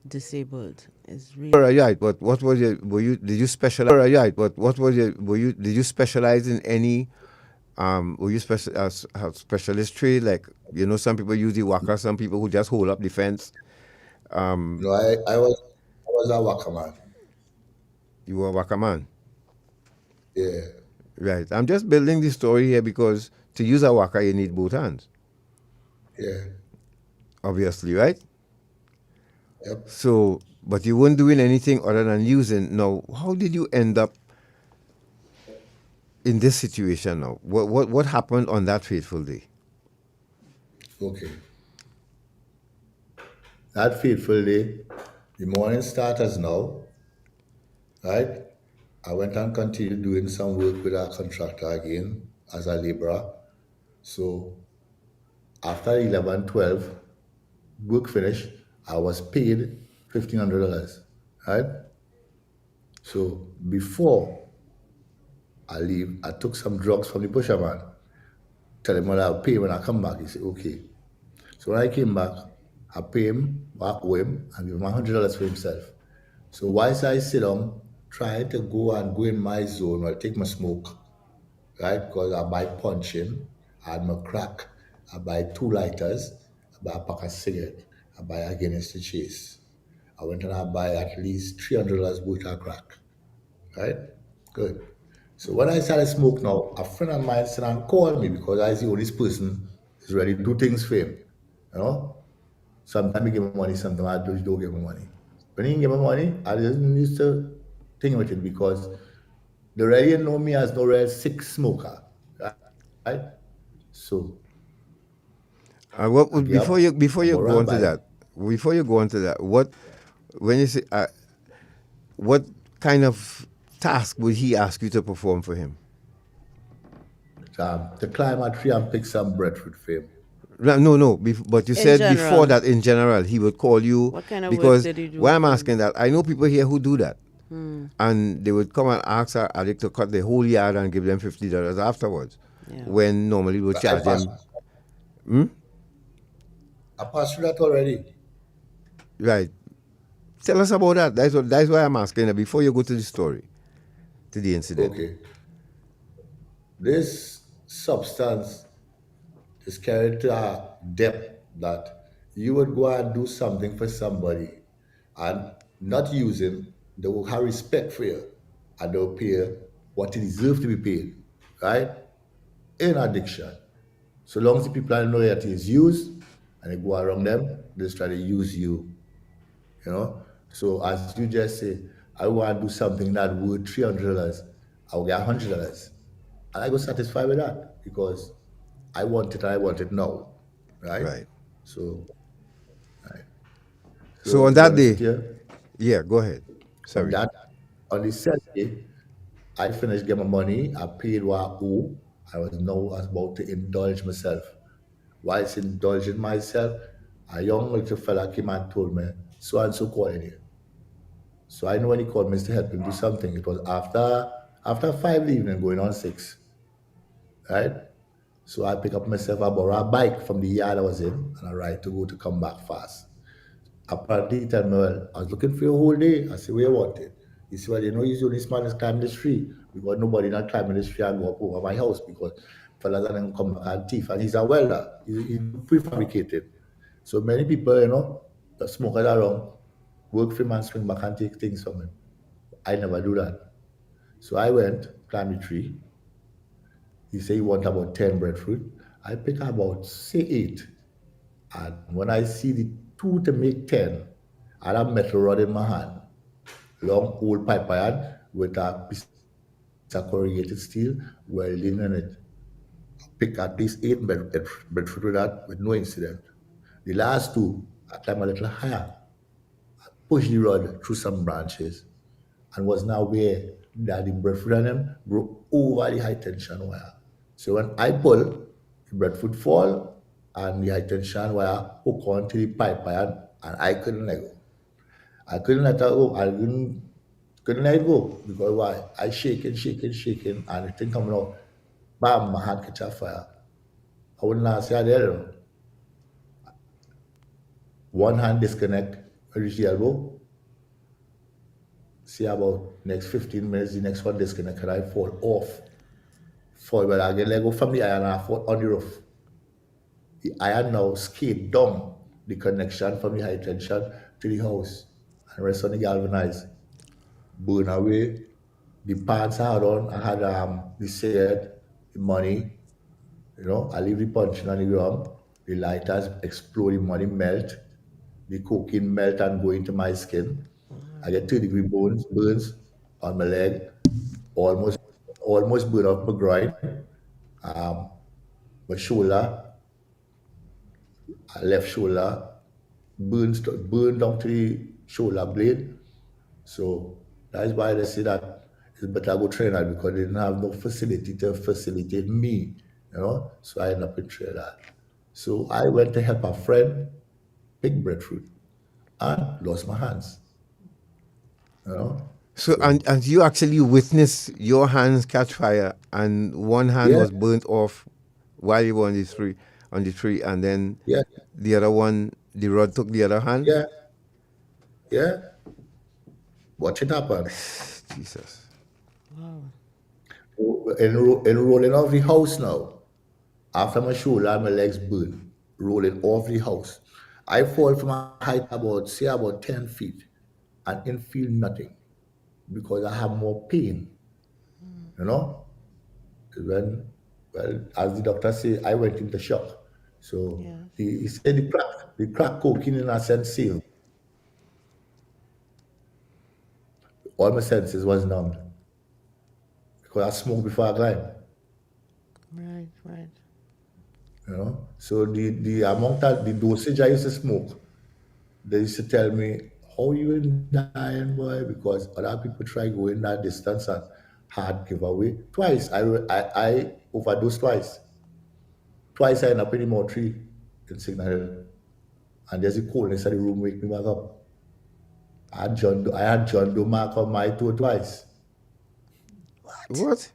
disabled is really. Right, but what was did you specialize? Right, but what was did you specialize in any? Were you specialist trade? Like, you know, some people use the waka, some people who just hold up the fence. No, I was a waka man. You were a waka man? Yeah. Right. I'm just building the story here because to use a waka, you need both hands. Yeah. obviously, right? Yep. So, but you weren't doing anything other than using. Now, how did you end up in this situation now? What happened on that fateful day? Okay. That fateful day, the morning starters now, right? I went and continued doing some work with a contractor again as a laborer. So after 11, 12, work finished, I was paid $1,500, right? So before I leave, I took some drugs from the pusherman. Tell him what I'll pay when I come back. He said, okay. So when I came back, I pay him, back home, and give him $100 for himself. So whilst I sit down, trying to go in my zone where I take my smoke, right? Because I buy punching, I had my crack, I buy 2 lighters, I buy a pack of cigarette, I buy against the chase. I went and I buy at least $300 worth of crack, right? Good. So when I started smoke now, a friend of mine said and called me because I was the only person who's ready to do things for him. You know? Sometimes he give me money, sometimes I don't give me money. When he give me money, I just used to think with it because they really know me as no real sick smoker. Right? So What, I get up, before I you go go around on to by that, when you say what kind of task would he ask you to perform for him? to climb a tree and pick some breadfruit for him. No. But you In said before general. that in general he would call you. What kind of work Because did he do why I'm for you? asking that, I know people here who do that. Hmm. And they would come and ask our addict to cut the whole yard and give them $50 afterwards. Yeah. When normally we would But I charge passed, them. Hmm? I passed through that already. Right. Tell us about that. That's why I'm asking that before you go to the story, to the incident. Okay. This substance is carried to a depth that you would go and do something for somebody and not use him, they will have respect for you and they'll pay you what it deserves to be paid, right? In addiction. So long as the people know that it's used and they go around them, they just try to use you, you know? So as you just say, I want to do something that worth $300, I will get $100. And I go satisfied with that because I want it and I want it now, right? Right. So, right. So So on to be that honest with day, you, yeah, go ahead. on Sorry. that, on the set day, I finished getting my money, I paid what I owe, I was about to indulge myself. Whilst indulging myself, a young little fella came and told me, so and so calling you. So I know when he called me to help him do something, it was after 5 evening going on 6, right? So I pick up myself, I borrow a bike from the yard I was in, and I ride to go to come back fast. Apparently, he tell me, well, I was looking for you whole day. I said, where you want it? He said, well, you know, he's the only man that's climbing the tree because nobody not climbing the tree and go up over my house because fellas are then come back and thief. And he's a welder. He's prefabricated. So many people, you know, the smokers around, work for him and swing back and take things from him. I never do that. So I went, climbed the tree. He said he want about 10 breadfruit. I pick about, say, 8. And when I see the 2 to make 10, I had a metal rod in my hand, long old pipe iron with a piece of corrugated steel welding in it. Pick at least 8 breadfruit with that with no incident. The last 2, I climbed a little higher, pushed the rod through some branches, and was now where that the breadfruit on them broke over the high tension wire. So when I pull, the breadfruit fall and the high tension wire hook onto the pipe iron and I couldn't let go. I couldn't let her go. I couldn't let it go because why? I shaking, and the thing coming out, bam, my hand catch a fire. I wouldn't last say there. One hand disconnect, reach the elbow. See about next 15 minutes, the next one disconnect, and I fall off. Fall, but I get let go from the iron and I fall on the roof. The iron now skate down the connection from the high tension to the house and rest on the galvanized. Burn away. The pants I had on, I had the cigarette, the money, you know, I leave the punching on the ground. The lighters explode, the money melt, the cocaine melt and go into my skin. I get 3-degree burns on my leg, almost burn off my groin, um, my shoulder, left shoulder, burned down to the shoulder blade. So that's why they say that it's better go Trinidad because they didn't have no facility to facilitate me, So I ended up in Trinidad. So I went to help a friend pick breadfruit and lost my hands. So and you actually witnessed your hands catch fire, and one hand Yeah. was burnt off while you were on the tree, and then the other one, the rod took the other hand. Yeah. Watch it happen. Jesus. Wow. In rolling off the house now, after my shoulder and my legs burn, rolling off the house, I fall from a height about 10 feet and didn't feel nothing because I have more pain. When, as the doctor said, I went into shock. So he said the crack cocaine in a sense sealed. All my senses was numbed because I smoked before I climbed. Right. So the amount of the dosage I used to smoke, they used to tell me, how you in dying, boy? Because other people try going that distance and hard giveaway. Twice. I overdosed twice. Twice I ended up in the mortuary in Signal Hill. And there's a coldness in the room wake me back up. I had John Doe mark on my toe twice. What?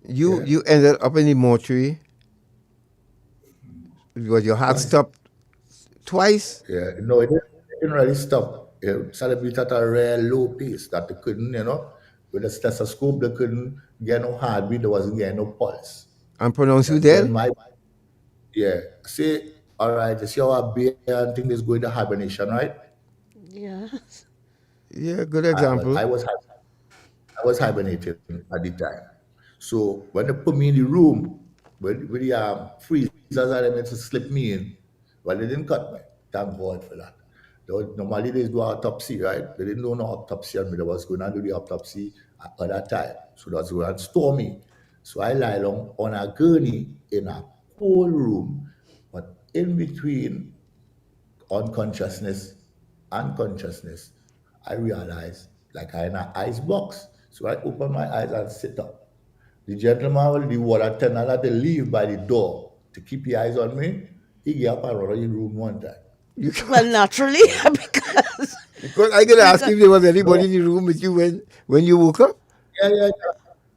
You ended up in the mortuary because your heart stopped twice? Yeah, no, it didn't really stop. It celebrated at a rare low pace that they couldn't, with the stethoscope, they couldn't get no heartbeat, they wasn't getting no pulse. And pronounce you dead? Say, all right, you see how a bear and thing is going to hibernation, right? Yeah. Yeah, good example. I was hibernating at the time. So when they put me in the room with the freezers and they meant to slip me in, well, they didn't cut me. Thank God for that. Normally they do autopsy, right? They didn't do no autopsy on me. They was going to do the autopsy at that time. So that's going to store me. So I lie down on a gurney in a cold room, but in between unconsciousness and consciousness, I realized like I'm in an ice box. So I open my eyes and sit up. The gentleman, the water attendant had to leave by the door to keep his eyes on me. He get up and run in the room one time. Well, naturally, because I could ask if there was anybody in the room with you when you woke up. Yeah.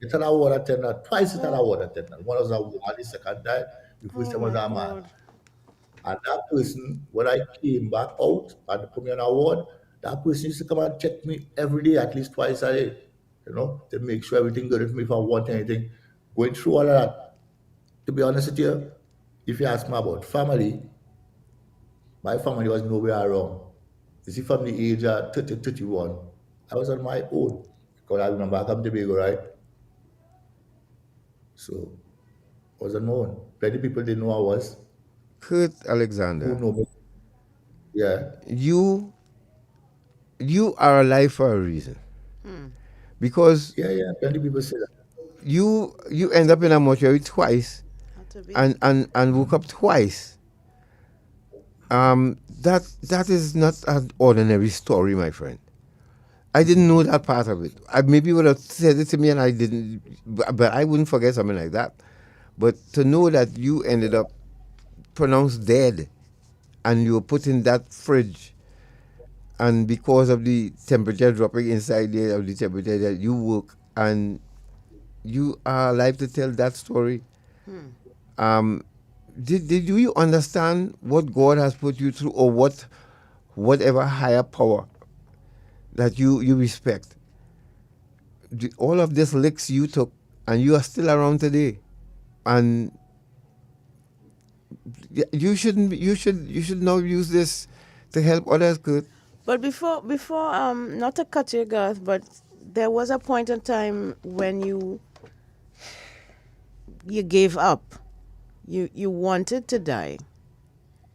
It's an water attendant. Twice it's an water attendant. One was a woman, the second time, the first time was a man. And that person, when I came back out and they put me on a ward, that person used to come and check me every day, at least twice a day, to make sure everything good with me if I want anything. Going through all of that, to be honest with you, if you ask me about family, my family was nowhere around. You see, from the age of 30, 31, I was on my own. Because I remember I come to Tobago, right? So I was on my own. Plenty people didn't know I was. Kirt Alexander. Who know me? Yeah. You are alive for a reason. Because yeah, plenty people say that. You end up in a mortuary twice and woke up twice. That is not an ordinary story, my friend. I didn't know that part of it. I maybe would have said it to me and I didn't, but I wouldn't forget something like that. But to know that you ended up pronounced dead and you were put in that fridge, and because of the temperature dropping inside there, of the temperature that you woke and you are alive to tell that story. Did you understand what God has put you through, or whatever higher power that you respect? All of this licks you took, and you are still around today, and you should now use this to help others. Good. But before, not to cut you, Garth, but there was a point in time when you gave up. you wanted to die.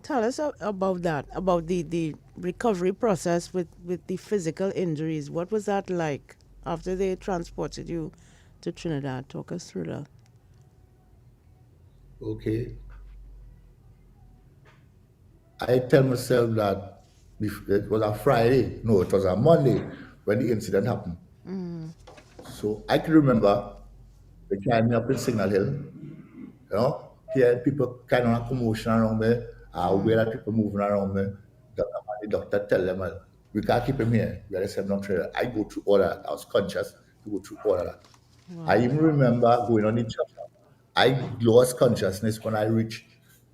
Tell us about that, about the recovery process with the physical injuries. What was that like after they transported you to Trinidad? Talk us through that. Okay. I tell myself that it was a Friday, no, it was a Monday when the incident happened. So I can remember they carried me up in Signal Hill, hearing people kind of a commotion around me, aware that people moving around me. The doctor tell them, we can't keep him here. We gotta send him down. I go through all of that. I was conscious to go through all of that. I even remember going on the chapter. I lost consciousness when I reached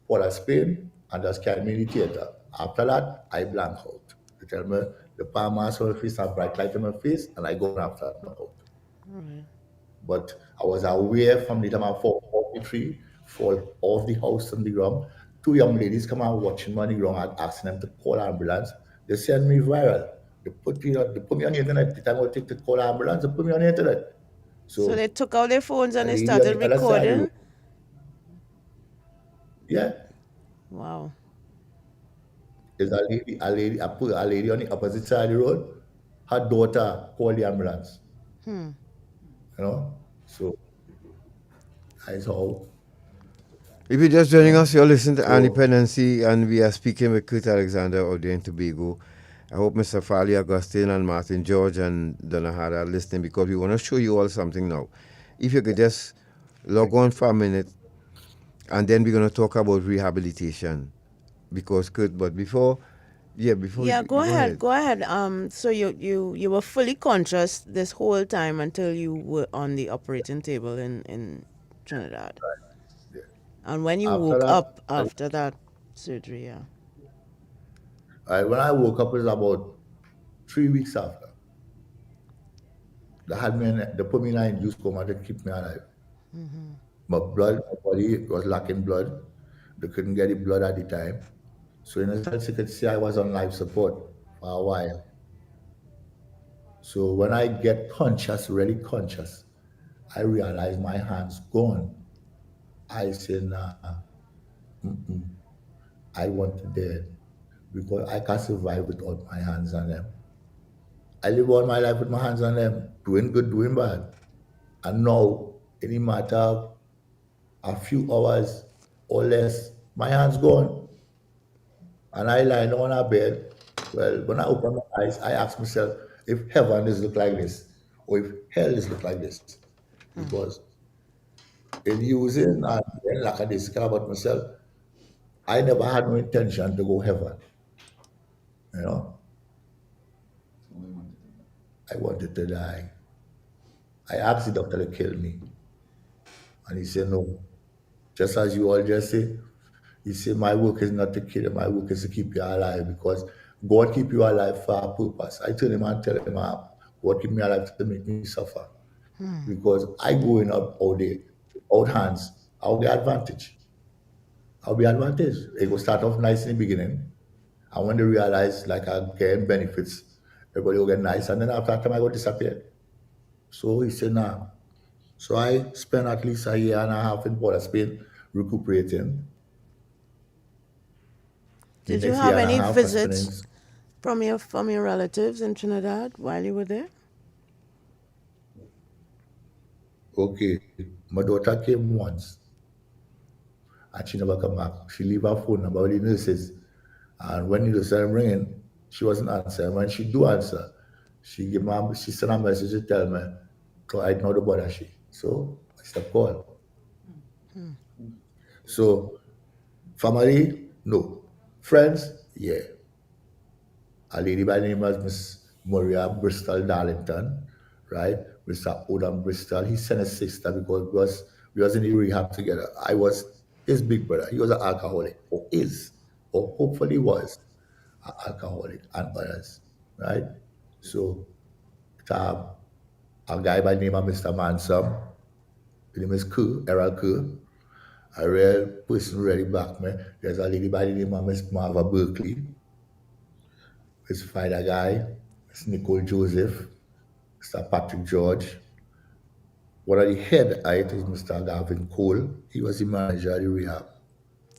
Port of Spain and just carried me in the theater. After that, I blank out. They tell me the palm mask on my face, a bright light on my face, and I go after that blank out. But I was aware from the time I fall off the tree, fall off the house on the ground. Two young ladies come out watching me on the ground and asking them to call ambulance. They send me viral. They put me on the internet. The time I take to call ambulance, they put me on the internet. So they took out their phones and a they lady started on the other side of the recording. road. Yeah, Wow. there's a lady on the opposite side of the road. Her daughter called the ambulance. So that's how. If you're just joining us, you're listening to So- Dependency, and we are speaking with Kirt Alexander out there in Tobago. I hope Mr. Farley Augustine and Martin George and Donna Hard are listening, because we want to show you all something now. If you could just log on for a minute, and then we're going to talk about rehabilitation. Because Kirt, but before. Yeah, go ahead. So you were fully conscious this whole time until you were on the operating table in Trinidad. And when you After woke that, up after that surgery, yeah. When I woke up, it was about 3 weeks after. They put me in a induced coma to keep me alive. My body was lacking blood. They couldn't get the blood at the time. So in a sense, you could say I was on life support for a while. So when I get conscious, really conscious, I realize my hands gone. I say, nah, I want to dead because I can't survive without my hands on them. I live all my life with my hands on them, doing good, doing bad. And now, any matter of a few hours or less, my hands gone. And I lie down on a bed. Well, when I open my eyes, I ask myself if heaven is look like this or if hell is look like this. Because in using and being like this about myself, I never had no intention to go heaven. I wanted to die. I asked the doctor to kill me. And he said, no. Just as you all just say, he said, my work is not to kill you, my work is to keep you alive, because God keep you alive for a purpose. I tell him and tell him, God keep me alive to make me suffer. Because I going up all day, out hands, I'll be advantage. It will start off nice in the beginning. And when they realize like I'm getting benefits, everybody will get nice. And then after that time I will disappear. So he said, nah. So I spent at least a year and a half in Port of Spain recuperating. Did you have any visits from your relatives in Trinidad while you were there? Okay. My daughter came once and she never come back. She leave her phone number with the nurses. And when the nurses are ringing, she wasn't answering. When she do answer, she send a message to tell me, I know the bother she. So I stopped call. So family, no. Friends, yeah. A lady by the name of Miss Maria Bristol Darlington, right? Mr. Odom Bristol. He sent his sister because we was in the rehab together. I was his big brother. He was an alcoholic, or is, or hopefully was an alcoholic, and others, right? So a guy by the name of Mr. Mansom, his name is Errol Kerr. A real person really back me. There's a lady by the name of Miss Marva Berkeley. Miss Fider Guy, Miss Nicole Joseph, Mr. Patrick George, one of the head of it is Mr. Gavin Cole. He was the manager of the rehab.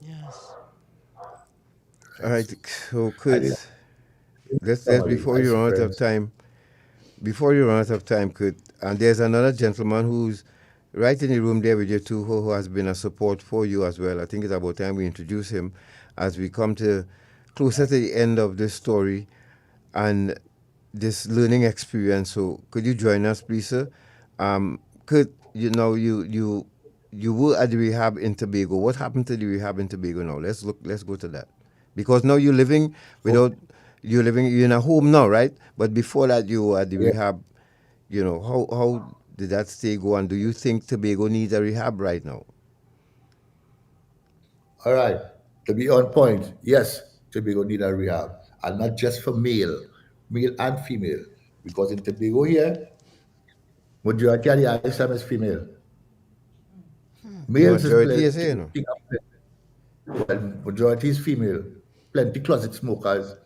Yes. All right, so I Kurt, did let's summary. before I you see run out of friends. time, Kurt, and there's another gentleman who's right in the room there with you too, who has been a support for you as well. I think it's about time we introduce him as we come to closer to the end of this story and this learning experience. So could you join us, please, sir? Kurt, you were at the rehab in Tobago. What happened to the rehab in Tobago now? Let's go to that. Because now you're living you're in a home now, right? But before that you were at the rehab. How did that stay go, and do you think Tobago needs a rehab right now? All right. To be on point, yes, Tobago need a rehab. And not just for male and female. Because in Tobago here, majority of the ISM is female. The Males is majority is plenty. here, Well, majority is female. Plenty closet smokers,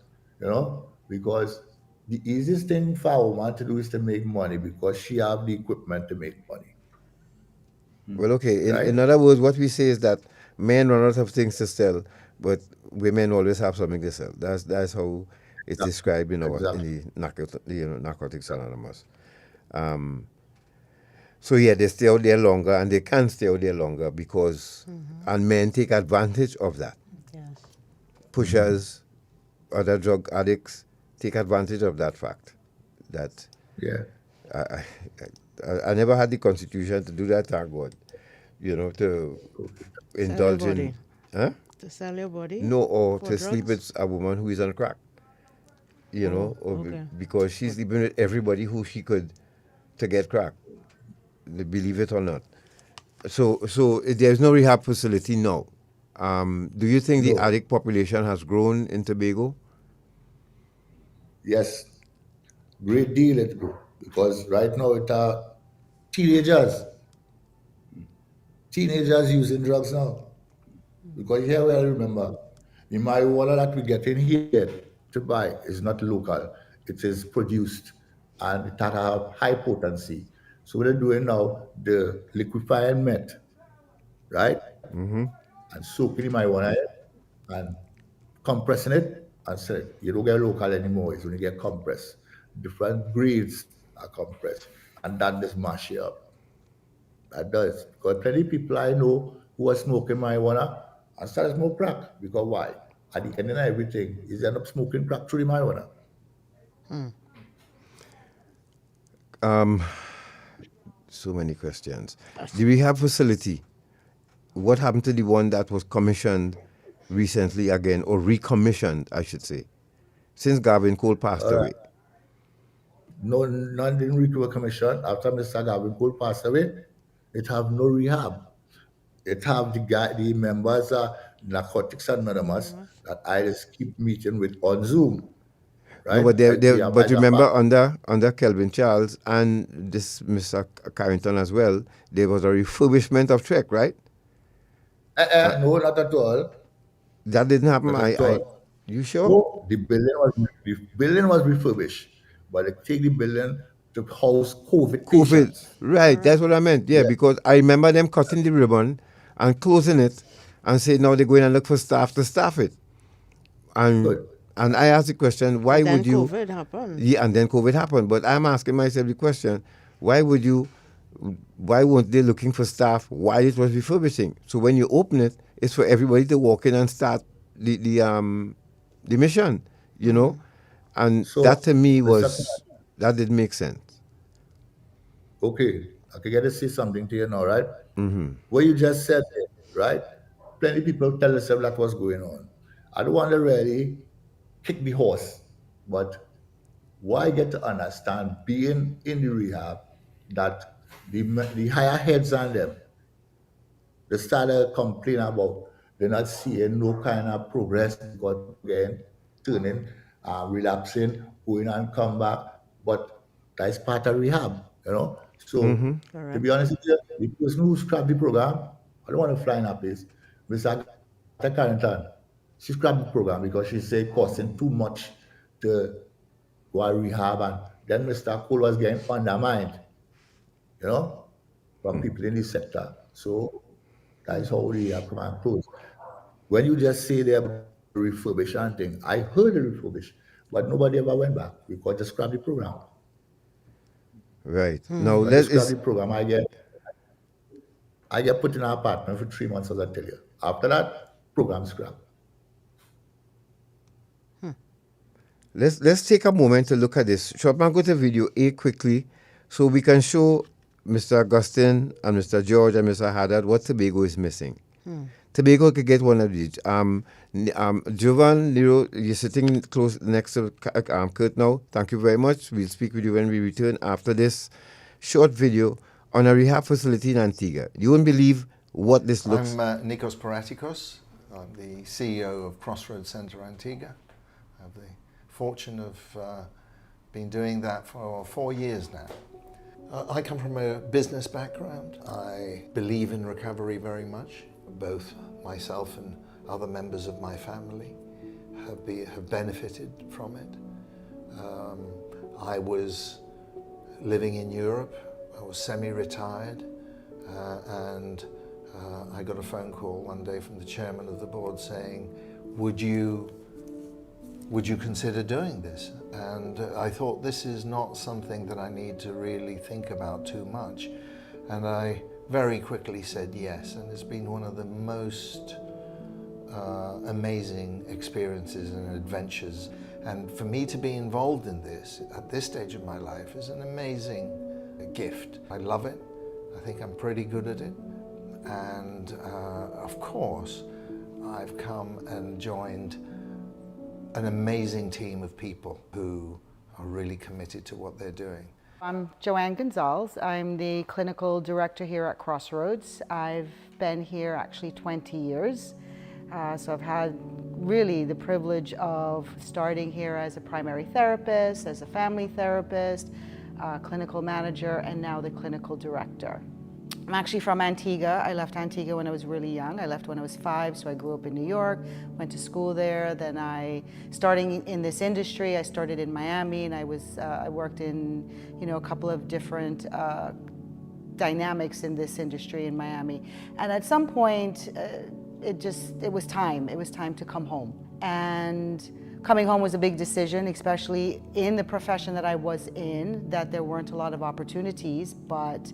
because the easiest thing for a woman to do is to make money because she have the equipment to make money. Well, okay. Right? In other words, what we say is that men run out of things to sell, but women always have something to sell. That's how it's described, in the Narcotics Anonymous. So yeah, they stay out there longer, and they can stay out there longer because, and men take advantage of that. Yes. Pushers, other drug addicts take advantage of that fact. That I never had the constitution to do that, thank God. To indulge in, to sell your body? No, or for to drugs? sleep with a woman who is on crack. Because she's sleeping with everybody who she could to get crack. Believe it or not. So there's no rehab facility now. Do you think the addict population has grown in Tobago? Yes, great deal it grew. Because right now it are teenagers using drugs now. Because here we remember, the marijuana that we get in here to buy is not local. It is produced and it have high potency. So what they're doing now, the liquefying meth, right? Mm-hmm. And soaking the marijuana and compressing it and saying, you don't get local anymore, it's only get compressed. Different grades are compressed. And that just mash it up. That does. Because plenty of people I know who are smoking marijuana and started smoke crack. Because why? At the end of everything, is end up smoking crack through the marijuana. So many questions. The rehab facility, what happened to the one that was commissioned recently again, or recommissioned, I should say, since Gavin Cole passed away? No, none didn't reach to a commission. After Mr. Gavin Cole passed away, it have no rehab. It have the members of Narcotics Anonymous that I just keep meeting with on Zoom. Right? No, but remember under Kelvin Charles and this Mr. Carrington as well, there was a refurbishment of Trek, right? No, not at all. That didn't happen. Not at all. You sure? No, the building was refurbished, but they take the building to house COVID patients. Right, that's what I meant. Yeah, because I remember them cutting the ribbon and closing it and saying now they're going to look for staff to staff it. And I asked the question, why then would you? COVID happened. Yeah, and then COVID happened. But I'm asking myself the question, why weren't they looking for staff while it was refurbishing? So when you open it, it's for everybody to walk in and start the mission, And So, that to me that didn't make sense. Okay, I get to say something to you now, right? Mm-hmm. What you just said, right? Plenty of people tell themselves that what's going on. I don't want to really kick the horse, but what I get to understand being in the rehab that the higher heads on them, they started complaining about they're not seeing no kind of progress because again, turning, relapsing, going and come back, but that's part of rehab, So to be honest with you, the person who scrapped the program, I don't want to fly in her place. Mr. Carrington, she scrapped the program because she said costing too much to go to rehab, and then Mr. Cole was getting undermined, But from people in the sector. So that is how the program closed. When you just say they're refurbish and thing, I heard the refurbish, but nobody ever went back because just scrap the program. Right. Now When they that scrap is the program, I get put in an apartment for 3 months, as I tell you. After that, program scrap. let's take a moment to look at this. Shopman, go to video A quickly so we can show Mr. Augustine and Mr. George and Mr. Haddad what Tobago is missing. Tobago could get one of these. Jovan, Nero, you're sitting close next to Kirt now. Thank you very much. We'll speak with you when we return after this short video on a rehab facility in Antigua. You won't believe what this looks like. I'm Nikos Paratikos. I'm the CEO of Crossroads Centre Antigua. I have the fortune of been doing that for 4 years now. I come from a business background. I believe in recovery very much. Both myself and other members of my family have benefited from it. I was living in Europe. I was semi-retired, and I got a phone call one day from the chairman of the board saying, would you consider doing this? And I thought, this is not something that I need to really think about too much. And I very quickly said yes, and it's been one of the most amazing experiences and adventures. And for me to be involved in this at this stage of my life is an amazing gift. I love it. I think I'm pretty good at it. And of course, I've come and joined an amazing team of people who are really committed to what they're doing. I'm Joanne Gonzalez. I'm the clinical director here at Crossroads. I've been here actually 20 years. So I've had really the privilege of starting here as a primary therapist, as a family therapist, clinical manager, and now the clinical director. I'm actually from Antigua. I left Antigua when I was really young. I left when I was 5, so I grew up in New York, went to school there. Then starting in this industry, I started in Miami, and I worked in, a couple of different dynamics in this industry in Miami. And at some point, it was time. It was time to come home. And coming home was a big decision, especially in the profession that I was in, that there weren't a lot of opportunities, but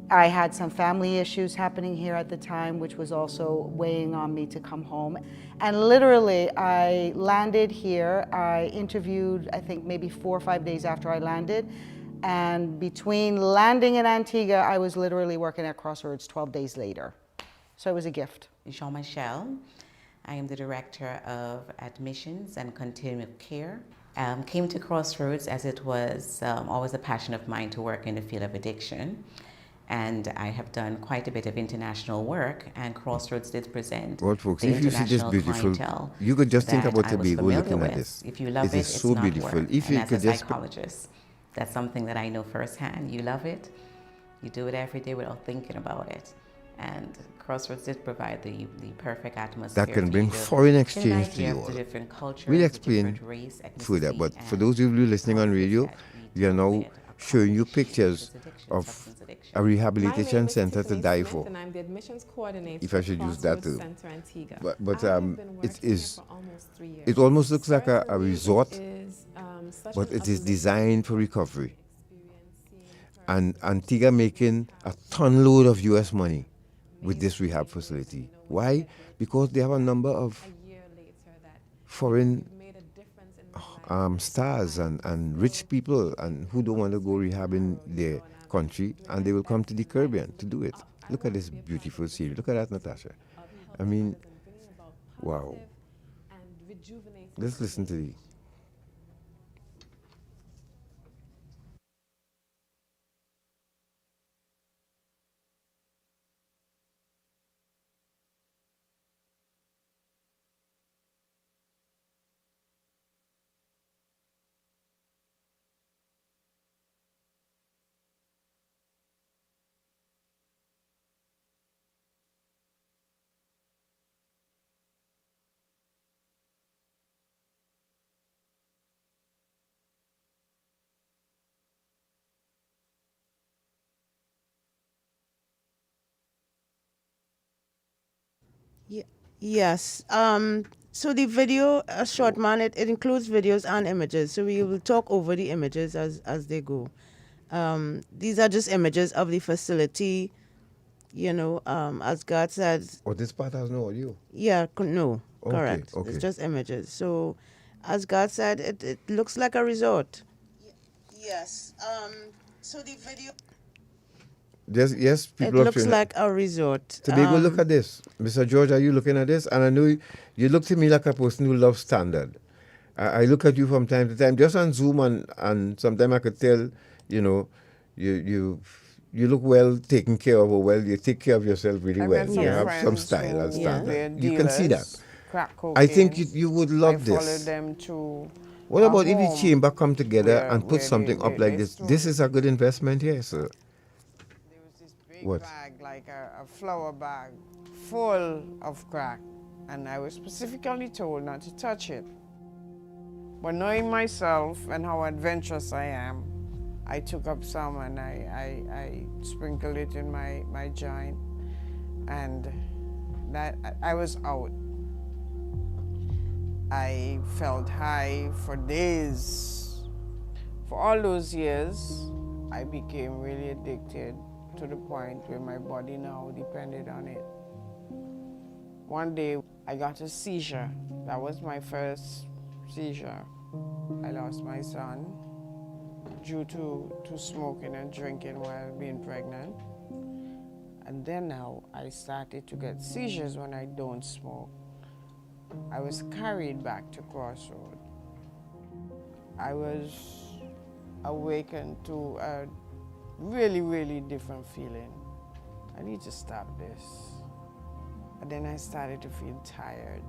I had some family issues happening here at the time, which was also weighing on me to come home. And literally, I landed here. I interviewed, I think, maybe 4 or 5 days after I landed. And between landing in Antigua, I was literally working at Crossroads 12 days later. So it was a gift. Jean-Michel. I am the Director of Admissions and Continuum Care. Came to Crossroads as it was always a passion of mine to work in the field of addiction. And I have done quite a bit of international work, and Crossroads did present Well, folks, the if you see this international beautiful, clientele you could just think that about I was Tobago familiar looking at with. this. If you love It it, is it's so not beautiful. work. If And you as could a just psychologist, that's something that I know firsthand. You love it, you do it every day without thinking about it. And Crossroads did provide the perfect atmosphere. that can for bring you to foreign get an exchange to idea you of the all. different cultures, We'll the explain different race, further, ethnicity, but for and those of you listening on radio, we are now showing you pictures of a rehabilitation center to die for. And I'm the admissions coordinator. If I should use that Crossroads too. Center Antigua. But I have been it working is. here for almost 3 years. It almost looks like a resort, such but an it is uplifting designed for recovery. And Antigua making a ton load of US money with this rehab facility. Why? Because they have a number of foreign stars and rich people and who don't want to go rehab in their country, and they will come to the Caribbean to do it. Look at this beautiful series. Look at that, Natasha. I mean, wow. Let's listen to the. Yes. So the video, a short man, it includes videos and images. So we will talk over the images as they go. These are just images of the facility. As God said. Oh, this part has no audio. Yeah. No. Okay, Correct. okay. It's just images. So, as God said, it looks like a resort. Yes. So the video. Yes, It people. looks like a resort. Tobago, look at this. Mr. George, are you looking at this? And I know you look to me like a person who loves standard. I look at you from time to time, just on Zoom, and sometimes I could tell, you look well taken care of, or well, you take care of yourself really well. You have some style and standard. You can see that. I think you would love this. I followed them to. What about if the chamber come together and put something up like this? This is a good investment here, sir. Big bag, like a flower bag, full of crack, and I was specifically told not to touch it. But knowing myself and how adventurous I am, I took up some and I sprinkled it in my joint, and that I was out. I felt high for days. For all those years, I became really addicted, to the point where my body now depended on it. One day, I got a seizure. That was my first seizure. I lost my son due to smoking and drinking while being pregnant. And then now, I started to get seizures when I don't smoke. I was carried back to Crossroads. I was awakened to a really, really different feeling. I need to stop this. And then I started to feel tired.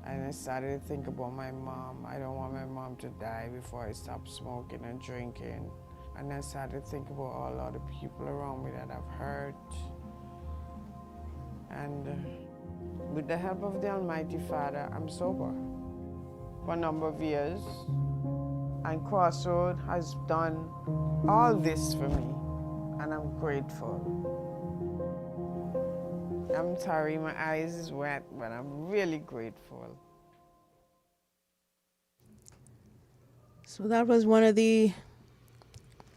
And I started to think about my mom. I don't want my mom to die before I stop smoking and drinking. And I started to think about all other people around me that I've hurt. And with the help of the Almighty Father, I'm sober for a number of years. And Crossroads has done all this for me, and I'm grateful. I'm sorry, my eyes is wet, but I'm really grateful. So that was one of the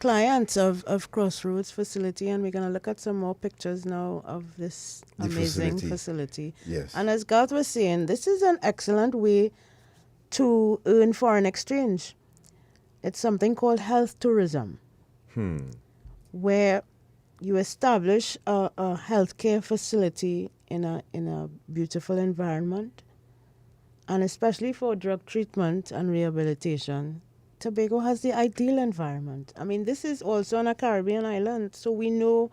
clients of Crossroads facility, and we're going to look at some more pictures now of this amazing facility. Yes. And as Garth was saying, this is an excellent way to earn foreign exchange. It's something called health tourism, where you establish a healthcare facility in a beautiful environment, and especially for drug treatment and rehabilitation. Tobago has the ideal environment. I mean, this is also on a Caribbean island, so we know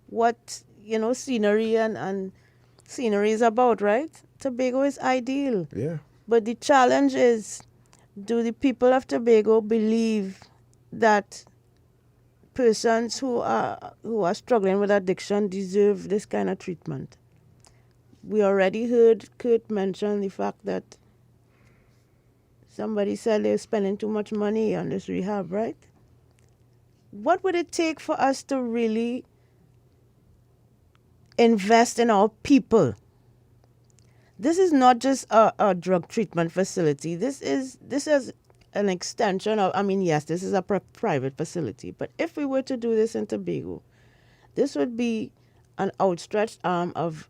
what, scenery and scenery is about, right? Tobago is ideal. Yeah. But the challenge is, do the people of Tobago believe that persons who are struggling with addiction deserve this kind of treatment? We already heard Kirt mention the fact that somebody said they're spending too much money on this rehab, right? What would it take for us to really invest in our people? This is not just a drug treatment facility. This is an extension of, yes, this is a private facility. But if we were to do this in Tobago, this would be an outstretched arm of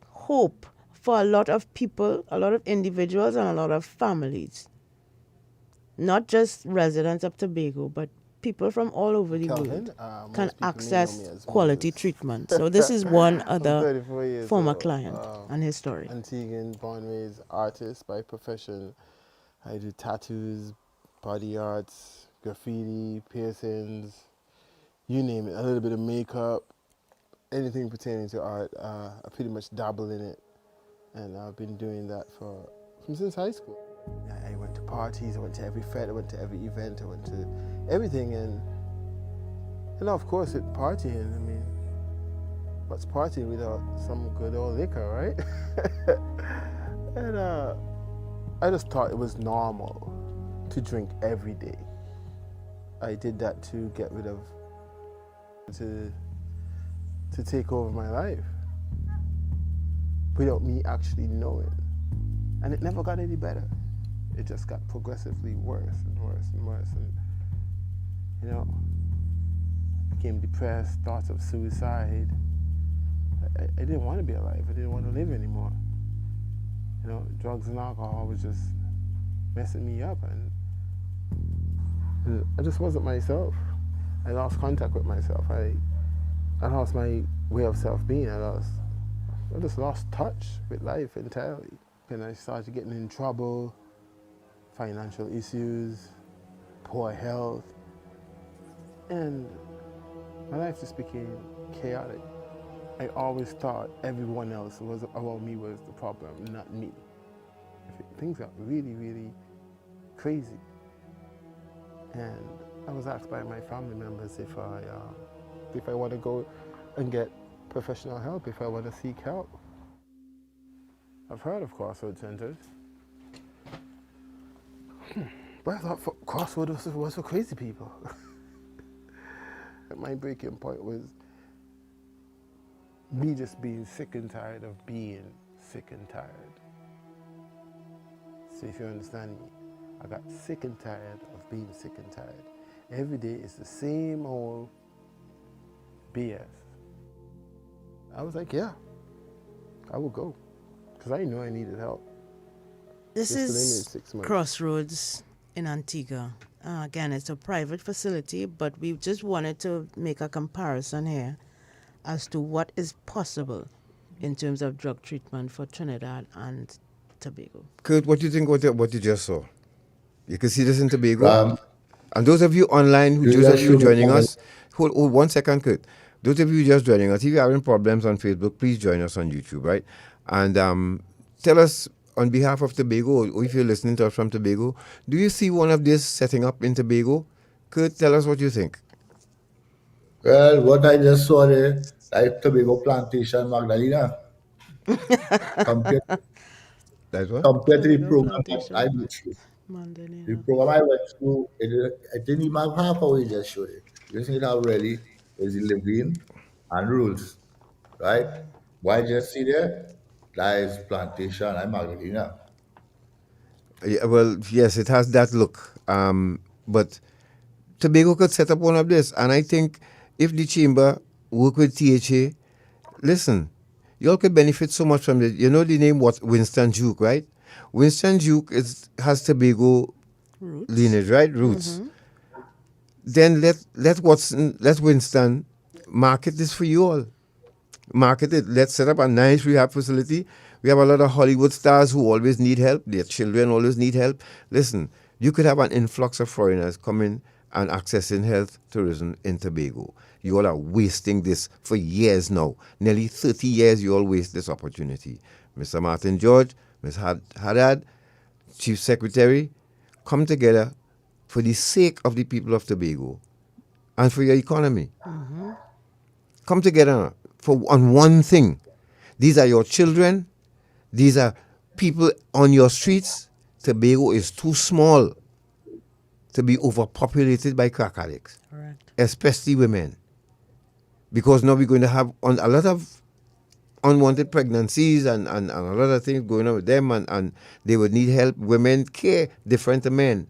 hope for a lot of people, a lot of individuals, and a lot of families. Not just residents of Tobago, but people from all over the world can access quality treatment. So this is one other former client and his story. Antiguan, born and raised artist by profession. I do tattoos, body arts, graffiti, piercings, you name it, a little bit of makeup, anything pertaining to art. I pretty much dabble in it, and I've been doing that since high school. I went to parties, I went to every fete, I went to every event, I went to everything, and of course with partying, what's partying without some good old liquor, right? And I just thought it was normal to drink every day. I did that to get rid of, to take over my life. without me actually knowing. And it never got any better. It just got progressively worse and worse and worse. And, you know, became depressed, thoughts of suicide. I didn't want to be alive. I didn't want to live anymore. You know, drugs and alcohol was just messing me up. And I just wasn't myself. I lost contact with myself. I lost my way of self-being. I just lost touch with life entirely. And I started getting in trouble, financial issues, poor health, and my life just became chaotic. I always thought everyone else was around me was the problem, not me. Things got really, really crazy. And I was asked by my family members if I want to go and get professional help, if I want to seek help. I've heard of Crossroads centers. But I thought Crossroads was for crazy people. My breaking point was me just being sick and tired of being sick and tired. So if you understand me, I got sick and tired of being sick and tired. Every day is the same old BS. I was like, yeah, I will go. Because I knew I needed help. This Just is 6 months. Crossroads in Antigua. Again, it's a private facility, but we just wanted to make a comparison here as to what is possible in terms of drug treatment for Trinidad and Tobago. Kirt, what do you think what you just saw? You can see this in Tobago. And those of you online, those of you joining us, hold 1 second, Kirt. Those of you just joining us, if you're having problems on Facebook, please join us on YouTube, right? And tell us on behalf of Tobago, or if you're listening to us from Tobago, do you see one of these setting up in Tobago? Kirt, tell us what you think. Well, what I just saw there, like Tobago Plantation, Magdalena, compared That's what? compared to the Tobago program Plantation. I went through. Magdalena. The program I went through, it didn't even have half of what you just showed it. You just need to have really is the living and rules, right? What I just see there, that is Plantation and Magdalena. Yeah, well, yes, it has that look. But Tobago could set up one of this. And I think if the chamber work with THA, listen, you all could benefit so much from it. You know the name what Winston Duke, right? Winston Duke has Tobago lineage, right? Roots. Then let Winston market this for you all. Market it. Let's set up a nice rehab facility. We have a lot of Hollywood stars who always need help. Their children always need help. Listen, you could have an influx of foreigners coming and accessing health tourism in Tobago. You all are wasting this for years now. Nearly 30 years you all waste this opportunity. Mr. Martin George, Ms. Haddad, Chief Secretary, come together for the sake of the people of Tobago and for your economy. Come together on one thing. These are your children. These are people on your streets. Tobago is too small to be overpopulated by crack addicts, especially women. Because now we're going to have a lot of unwanted pregnancies and a lot of things going on with them, and they would need help. Women care different to men.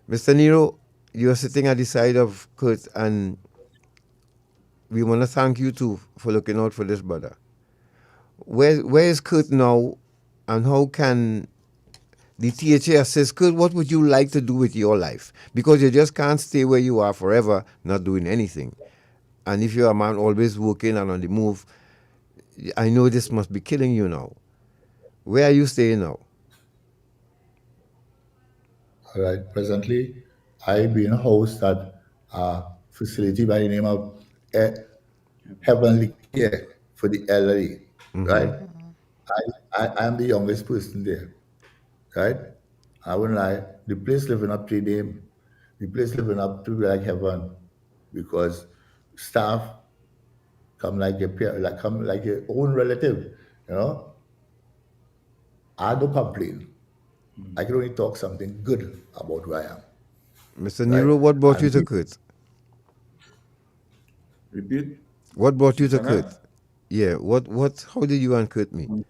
Mr. Nero, you are sitting at the side of Kirt, and we want to thank you too for looking out for this brother. Where is Kirt now, and how can the THA assist? Kirt, what would you like to do with your life? Because you just can't stay where you are forever, not doing anything. And if you're a man always working and on the move, I know this must be killing you now. Where are you staying now? All right. Presently, I be in a house at a facility by the name of Heavenly Care for the elderly, right? I am the youngest person there, right? I wouldn't lie. The place living up to the name, the place living up to like heaven, because staff come like your come like your own relative, you know. I don't complain. I can only talk something good about who I am. Mr. Nero, what brought you to Kirt? Repeat. What brought you to Sana? Kirt? Yeah. How did you and Kurt meet?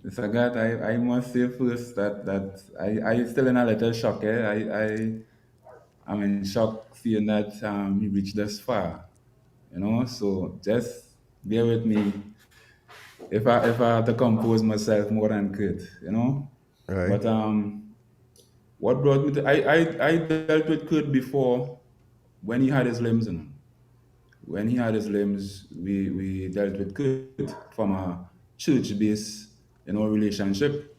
So God, I must say first that I still in a little shock. I'm in shock seeing that he reached this far. So just bear with me if I have to compose myself more than Kurt. Right. But what brought me to I dealt with Kurt before when he had his limbs. When he had his limbs, we dealt with Kurt from a church-based relationship,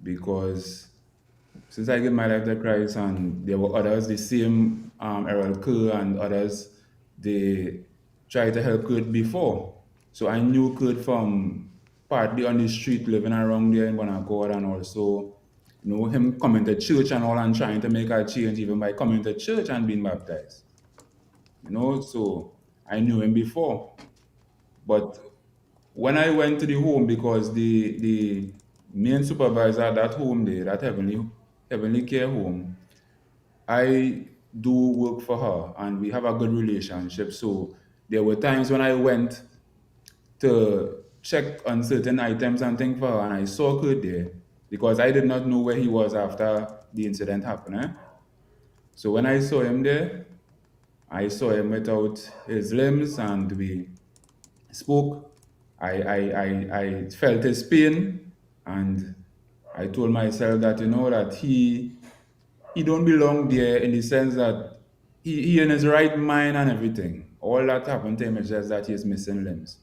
because since I gave my life to Christ and there were others, the same Errol Kerr and others, they tried to help Kurt before. So I knew Kurt from partly on the street, living around there in Bonaccord, and also him coming to church and all and trying to make a change even by coming to church and being baptized. So I knew him before. But when I went to the home, because the main supervisor at that home there, that heavenly care home, I do work for her and we have a good relationship. So there were times when I went to check on certain items and things for her, and I saw Kurt there because I did not know where he was after the incident happened. So when I saw him there, I saw him without his limbs and we spoke. I felt his pain, and I told myself that that he don't belong there, in the sense that he in his right mind and everything. All that happened to him is just that he is missing limbs.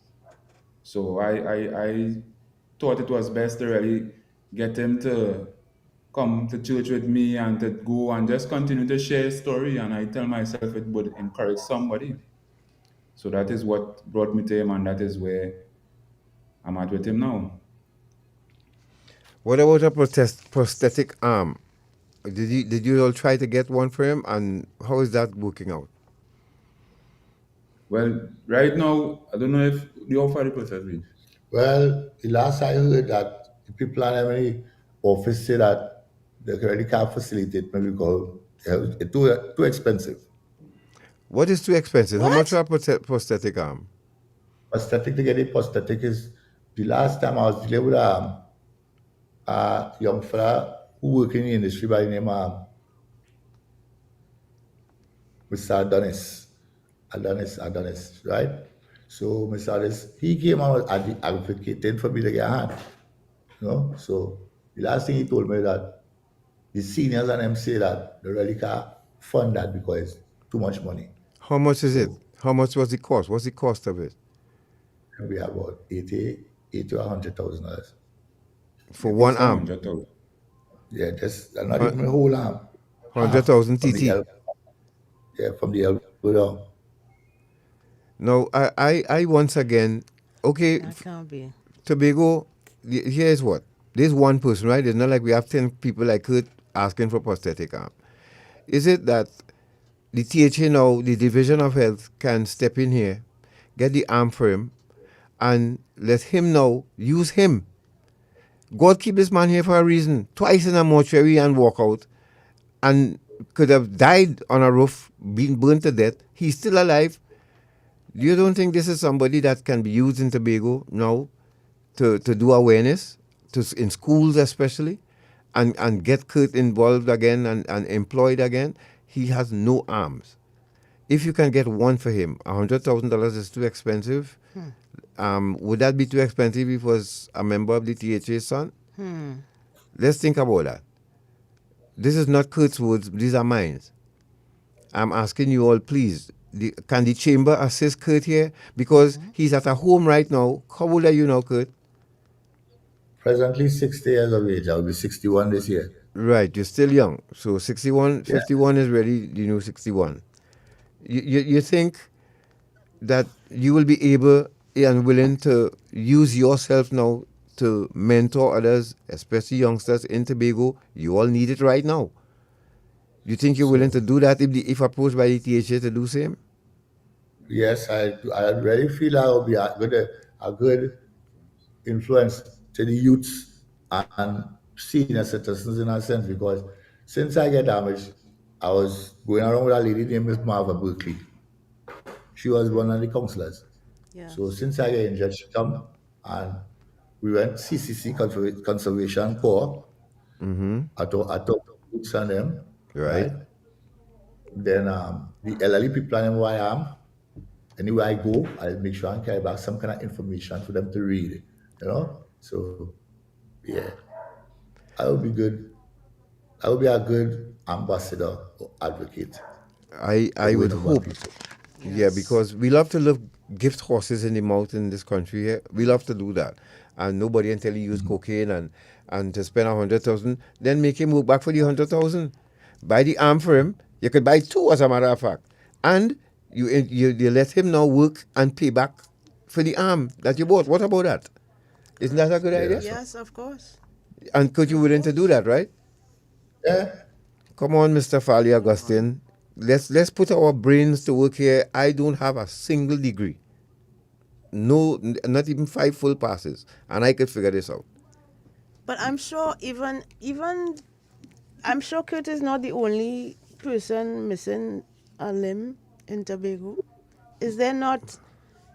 So I thought it was best to really get him to come to church with me and to go and just continue to share his story. And I tell myself it would encourage somebody. So that is what brought me to him, and that is where I'm at with him now. What about a prosthetic arm? Did you all try to get one for him, and how is that working out? Well, right now, I don't know if the offer the percentage. Well, the last I heard that the people in every office say that they really can't facilitate me because it's too expensive. What is too expensive? How much for a prosthetic arm? Prosthetic, to get a prosthetic is, the last time I was dealing with a young fella who work in the industry by the name of Mr. Adonis, right? So Mr. Adonis, he came out advocating for me to get a hand. So the last thing he told me that the seniors and them say that they really can't fund that because it's too much money. How much is it? How much was the cost? What's the cost of it? We have about $80,000 to $100,000 for one arm. Yeah, just not even a whole arm. 100,000 TT. From the elbow down. No, I once again, okay. That can't be. Tobago, here's what. There's one person, right? It's not like we have 10 people like Kurt asking for prosthetic arm. Is it that the THA now, the Division of Health, can step in here, get the arm for him, and let him now use him? God keep this man here for a reason. Twice in a mortuary and walk out, and could have died on a roof, been burned to death. He's still alive. You don't think this is somebody that can be used in Tobago now to do awareness, in schools especially, and get Kurt involved again and employed again? He has no arms. If you can get one for him, $100,000 is too expensive. Would that be too expensive if he was a member of the THA, son? Let's think about that. This is not Kurt's words, these are mine. I'm asking you all, please, can the chamber assist Kurt here? Because he's at a home right now. How old are you now, Kurt? Presently 60 years of age. I'll be 61 this year. Right, you're still young. So 61, 51 is really the new 61. You think that you will be able and willing to use yourself now to mentor others, especially youngsters in Tobago? You all need it right now. You think you're willing to do that if approached by the THA to do same? Yes, I really feel I will be a good influence to the youths and senior citizens in a sense, because since I get damaged, I was going around with a lady named Miss Marva Berkeley. she was one of the counselors. Yes. So since I get injured, she come and we went CCC Conservation Corps. Mm-hmm. I talked to Boots and them, Right. right? Then the elderly people and them where I am, anywhere I go, I make sure I carry back some kind of information for them to read, you know? So, yeah, I would be good. I would be a good ambassador or advocate. I would hope. Yeah, because we love to love gift horses in the mouth in this country. Yeah? We love to do that. And nobody until he use cocaine and to spend 100,000, then make him work back for the 100,000. Buy the arm for him. You could buy two, as a matter of fact. And you let him now work and pay back for the arm that you bought. What about that? Isn't that a good idea? Yes, of course. And could you willing to do that, right? Yeah. Come on, Mr. Fali Augustine. Let's put our brains to work here. I don't have a single degree. No, not even 5 full passes. And I could figure this out. But I'm sure I'm sure Kirt is not the only person missing a limb in Tobago. Is there not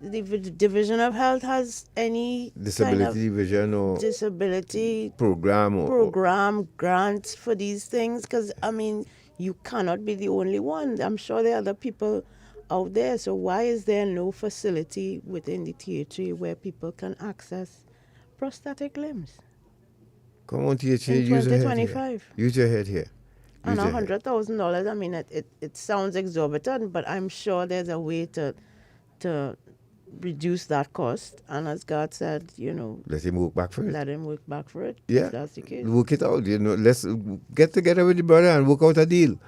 the Division of Health has any Disability kind of division or disability program grants for these things? Because I mean, you cannot be the only one. I'm sure there are other people out there. So why is there no facility within the THA where people can access prosthetic limbs? Come on, THA, In use your head 2025. here. Use your head here. And Use your head. $100,000, I mean, it sounds exorbitant, but I'm sure there's a way to reduce that cost. And as God said, Let him work back for it. let him work back for it. Yeah, If that's the case. work it out. Let's get together with the brother and work out a deal.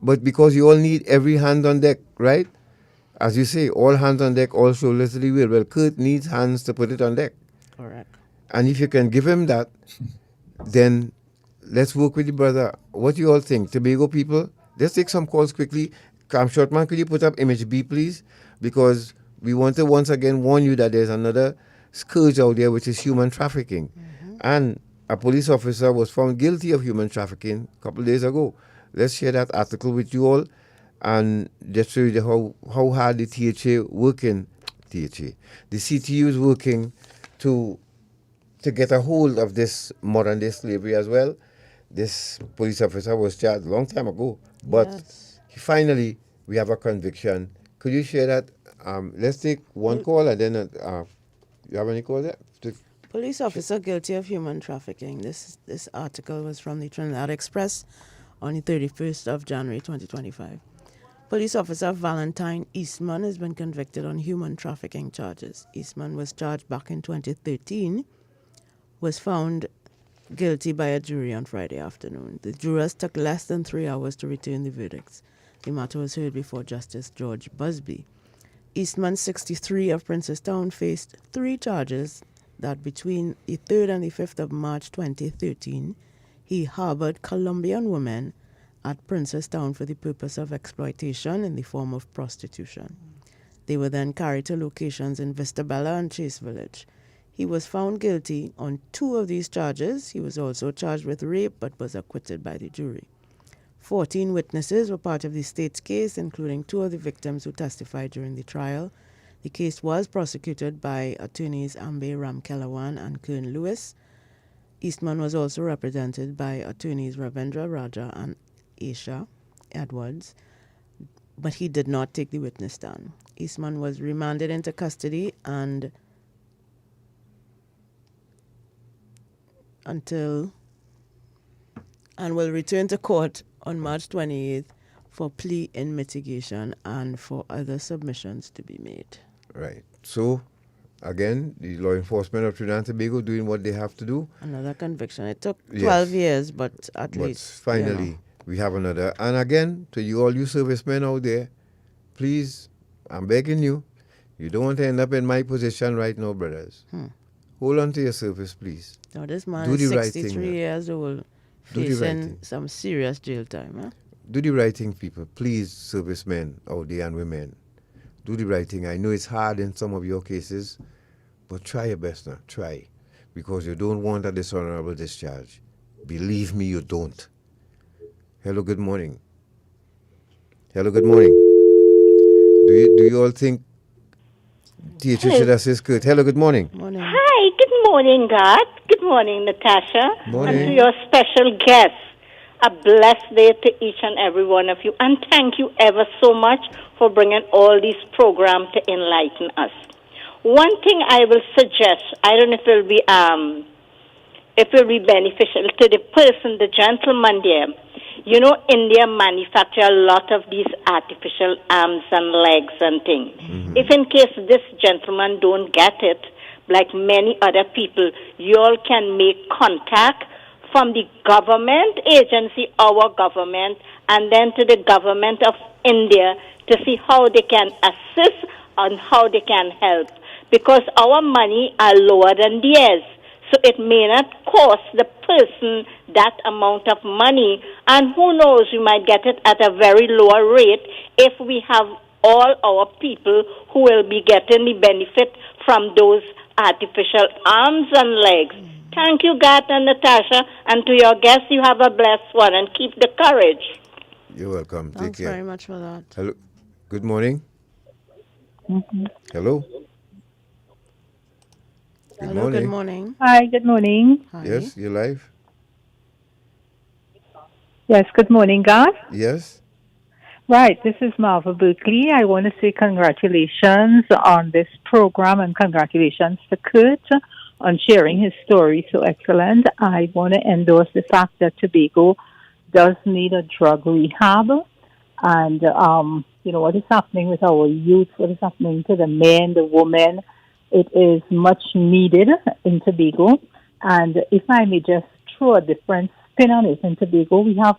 But because you all need every hand on deck, right? As you say, all hands on deck, all shoulders to the wheel. Well, Kirt needs hands to put it on deck. Correct. And if you can give him that, then let's work with the brother. What do you all think? Tobago people, let's take some calls quickly. Shortman, could you put up image B, please? Because we want to once again warn you that there's another scourge out there, which is human trafficking. And a police officer was found guilty of human trafficking a couple of days ago. Let's share that article with you all and just show you how hard the the CTU is working to get a hold of this modern day slavery as well. This police officer was charged a long time ago, but finally we have a conviction. Could you share that? Let's take one call and then you have any call there? Police officer guilty of human trafficking. This article was from the Trinidad Express on the 31st of January 2025. Police officer Valentine Eastman has been convicted on human trafficking charges. Eastman was charged back in 2013, was found guilty by a jury on Friday afternoon. The jurors took less than 3 hours to return the verdicts. The matter was heard before Justice George Busby. Eastman, 63, of Princestown, faced 3 charges that between the 3rd and the 5th of March 2013, he harbored Colombian women at Princestown for the purpose of exploitation in the form of prostitution. They were then carried to locations in Vistabella and Chase Village. He was found guilty on 2 of these charges. He was also charged with rape but was acquitted by the jury. 14 witnesses were part of the state's case, including 2 of the victims who testified during the trial. The case was prosecuted by attorneys Ambe Ramkelawan and Kern Lewis. Eastman was also represented by attorneys Ravendra Raja and Aisha Edwards, but he did not take the witness stand. Eastman was remanded into custody and will return to court on March 28th for plea in mitigation and for other submissions to be made. Right. So, again, the law enforcement of Trinidad and Tobago doing what they have to do. Another conviction. It took 12 years, but at least. Finally, we have another. And again, to you all you servicemen out there, please, I'm begging you, you don't want to end up in my position right now, brothers. Hold on to your service, please. Now, this man do is the 63 right thing, years old, do the right facing thing. some serious jail time. Huh? Do the right thing, people. Please, servicemen out there and women. Do the right thing. I know it's hard in some of your cases, but try your best now. Try. Because you don't want a dishonorable discharge. Believe me, you don't. Hello, good morning. Hello, good morning. Do you all think teacher Hello. should assist Kurt? Hello, good morning. Hi, good morning, God. Good morning, Natasha. Morning. And to your special guests. A blessed day to each and every one of you. And thank you ever so much for bringing all these programs to enlighten us. One thing I will suggest, I don't know if it will be beneficial to the person, the gentleman there. You know, India manufacture a lot of these artificial arms and legs and things. If in case this gentleman don't get it, like many other people, you all can make contact from the government agency, our government, and then to the government of India to see how they can assist and how they can help. Because our money are lower than theirs. So it may not cost the person that amount of money. And who knows, we might get it at a very lower rate if we have all our people who will be getting the benefit from those artificial arms and legs. Thank you, Gat and Natasha. And to your guests, you have a blessed one and keep the courage. You're welcome. Thanks Take care. very much for that. Hello. Good morning. Hello. Good Hello, morning. good morning. Hi, good morning. Yes, you're live. Yes, good morning, God. Yes. Right, this is Marva Berkeley. I want to say congratulations on this program and congratulations to Kurt on sharing his story so excellent. I want to endorse the fact that Tobago does need a drug rehab. And, you know, what is happening with our youth, what is happening to the men, the women, it is much needed in Tobago. And if I may just throw a different spin on it, in Tobago we have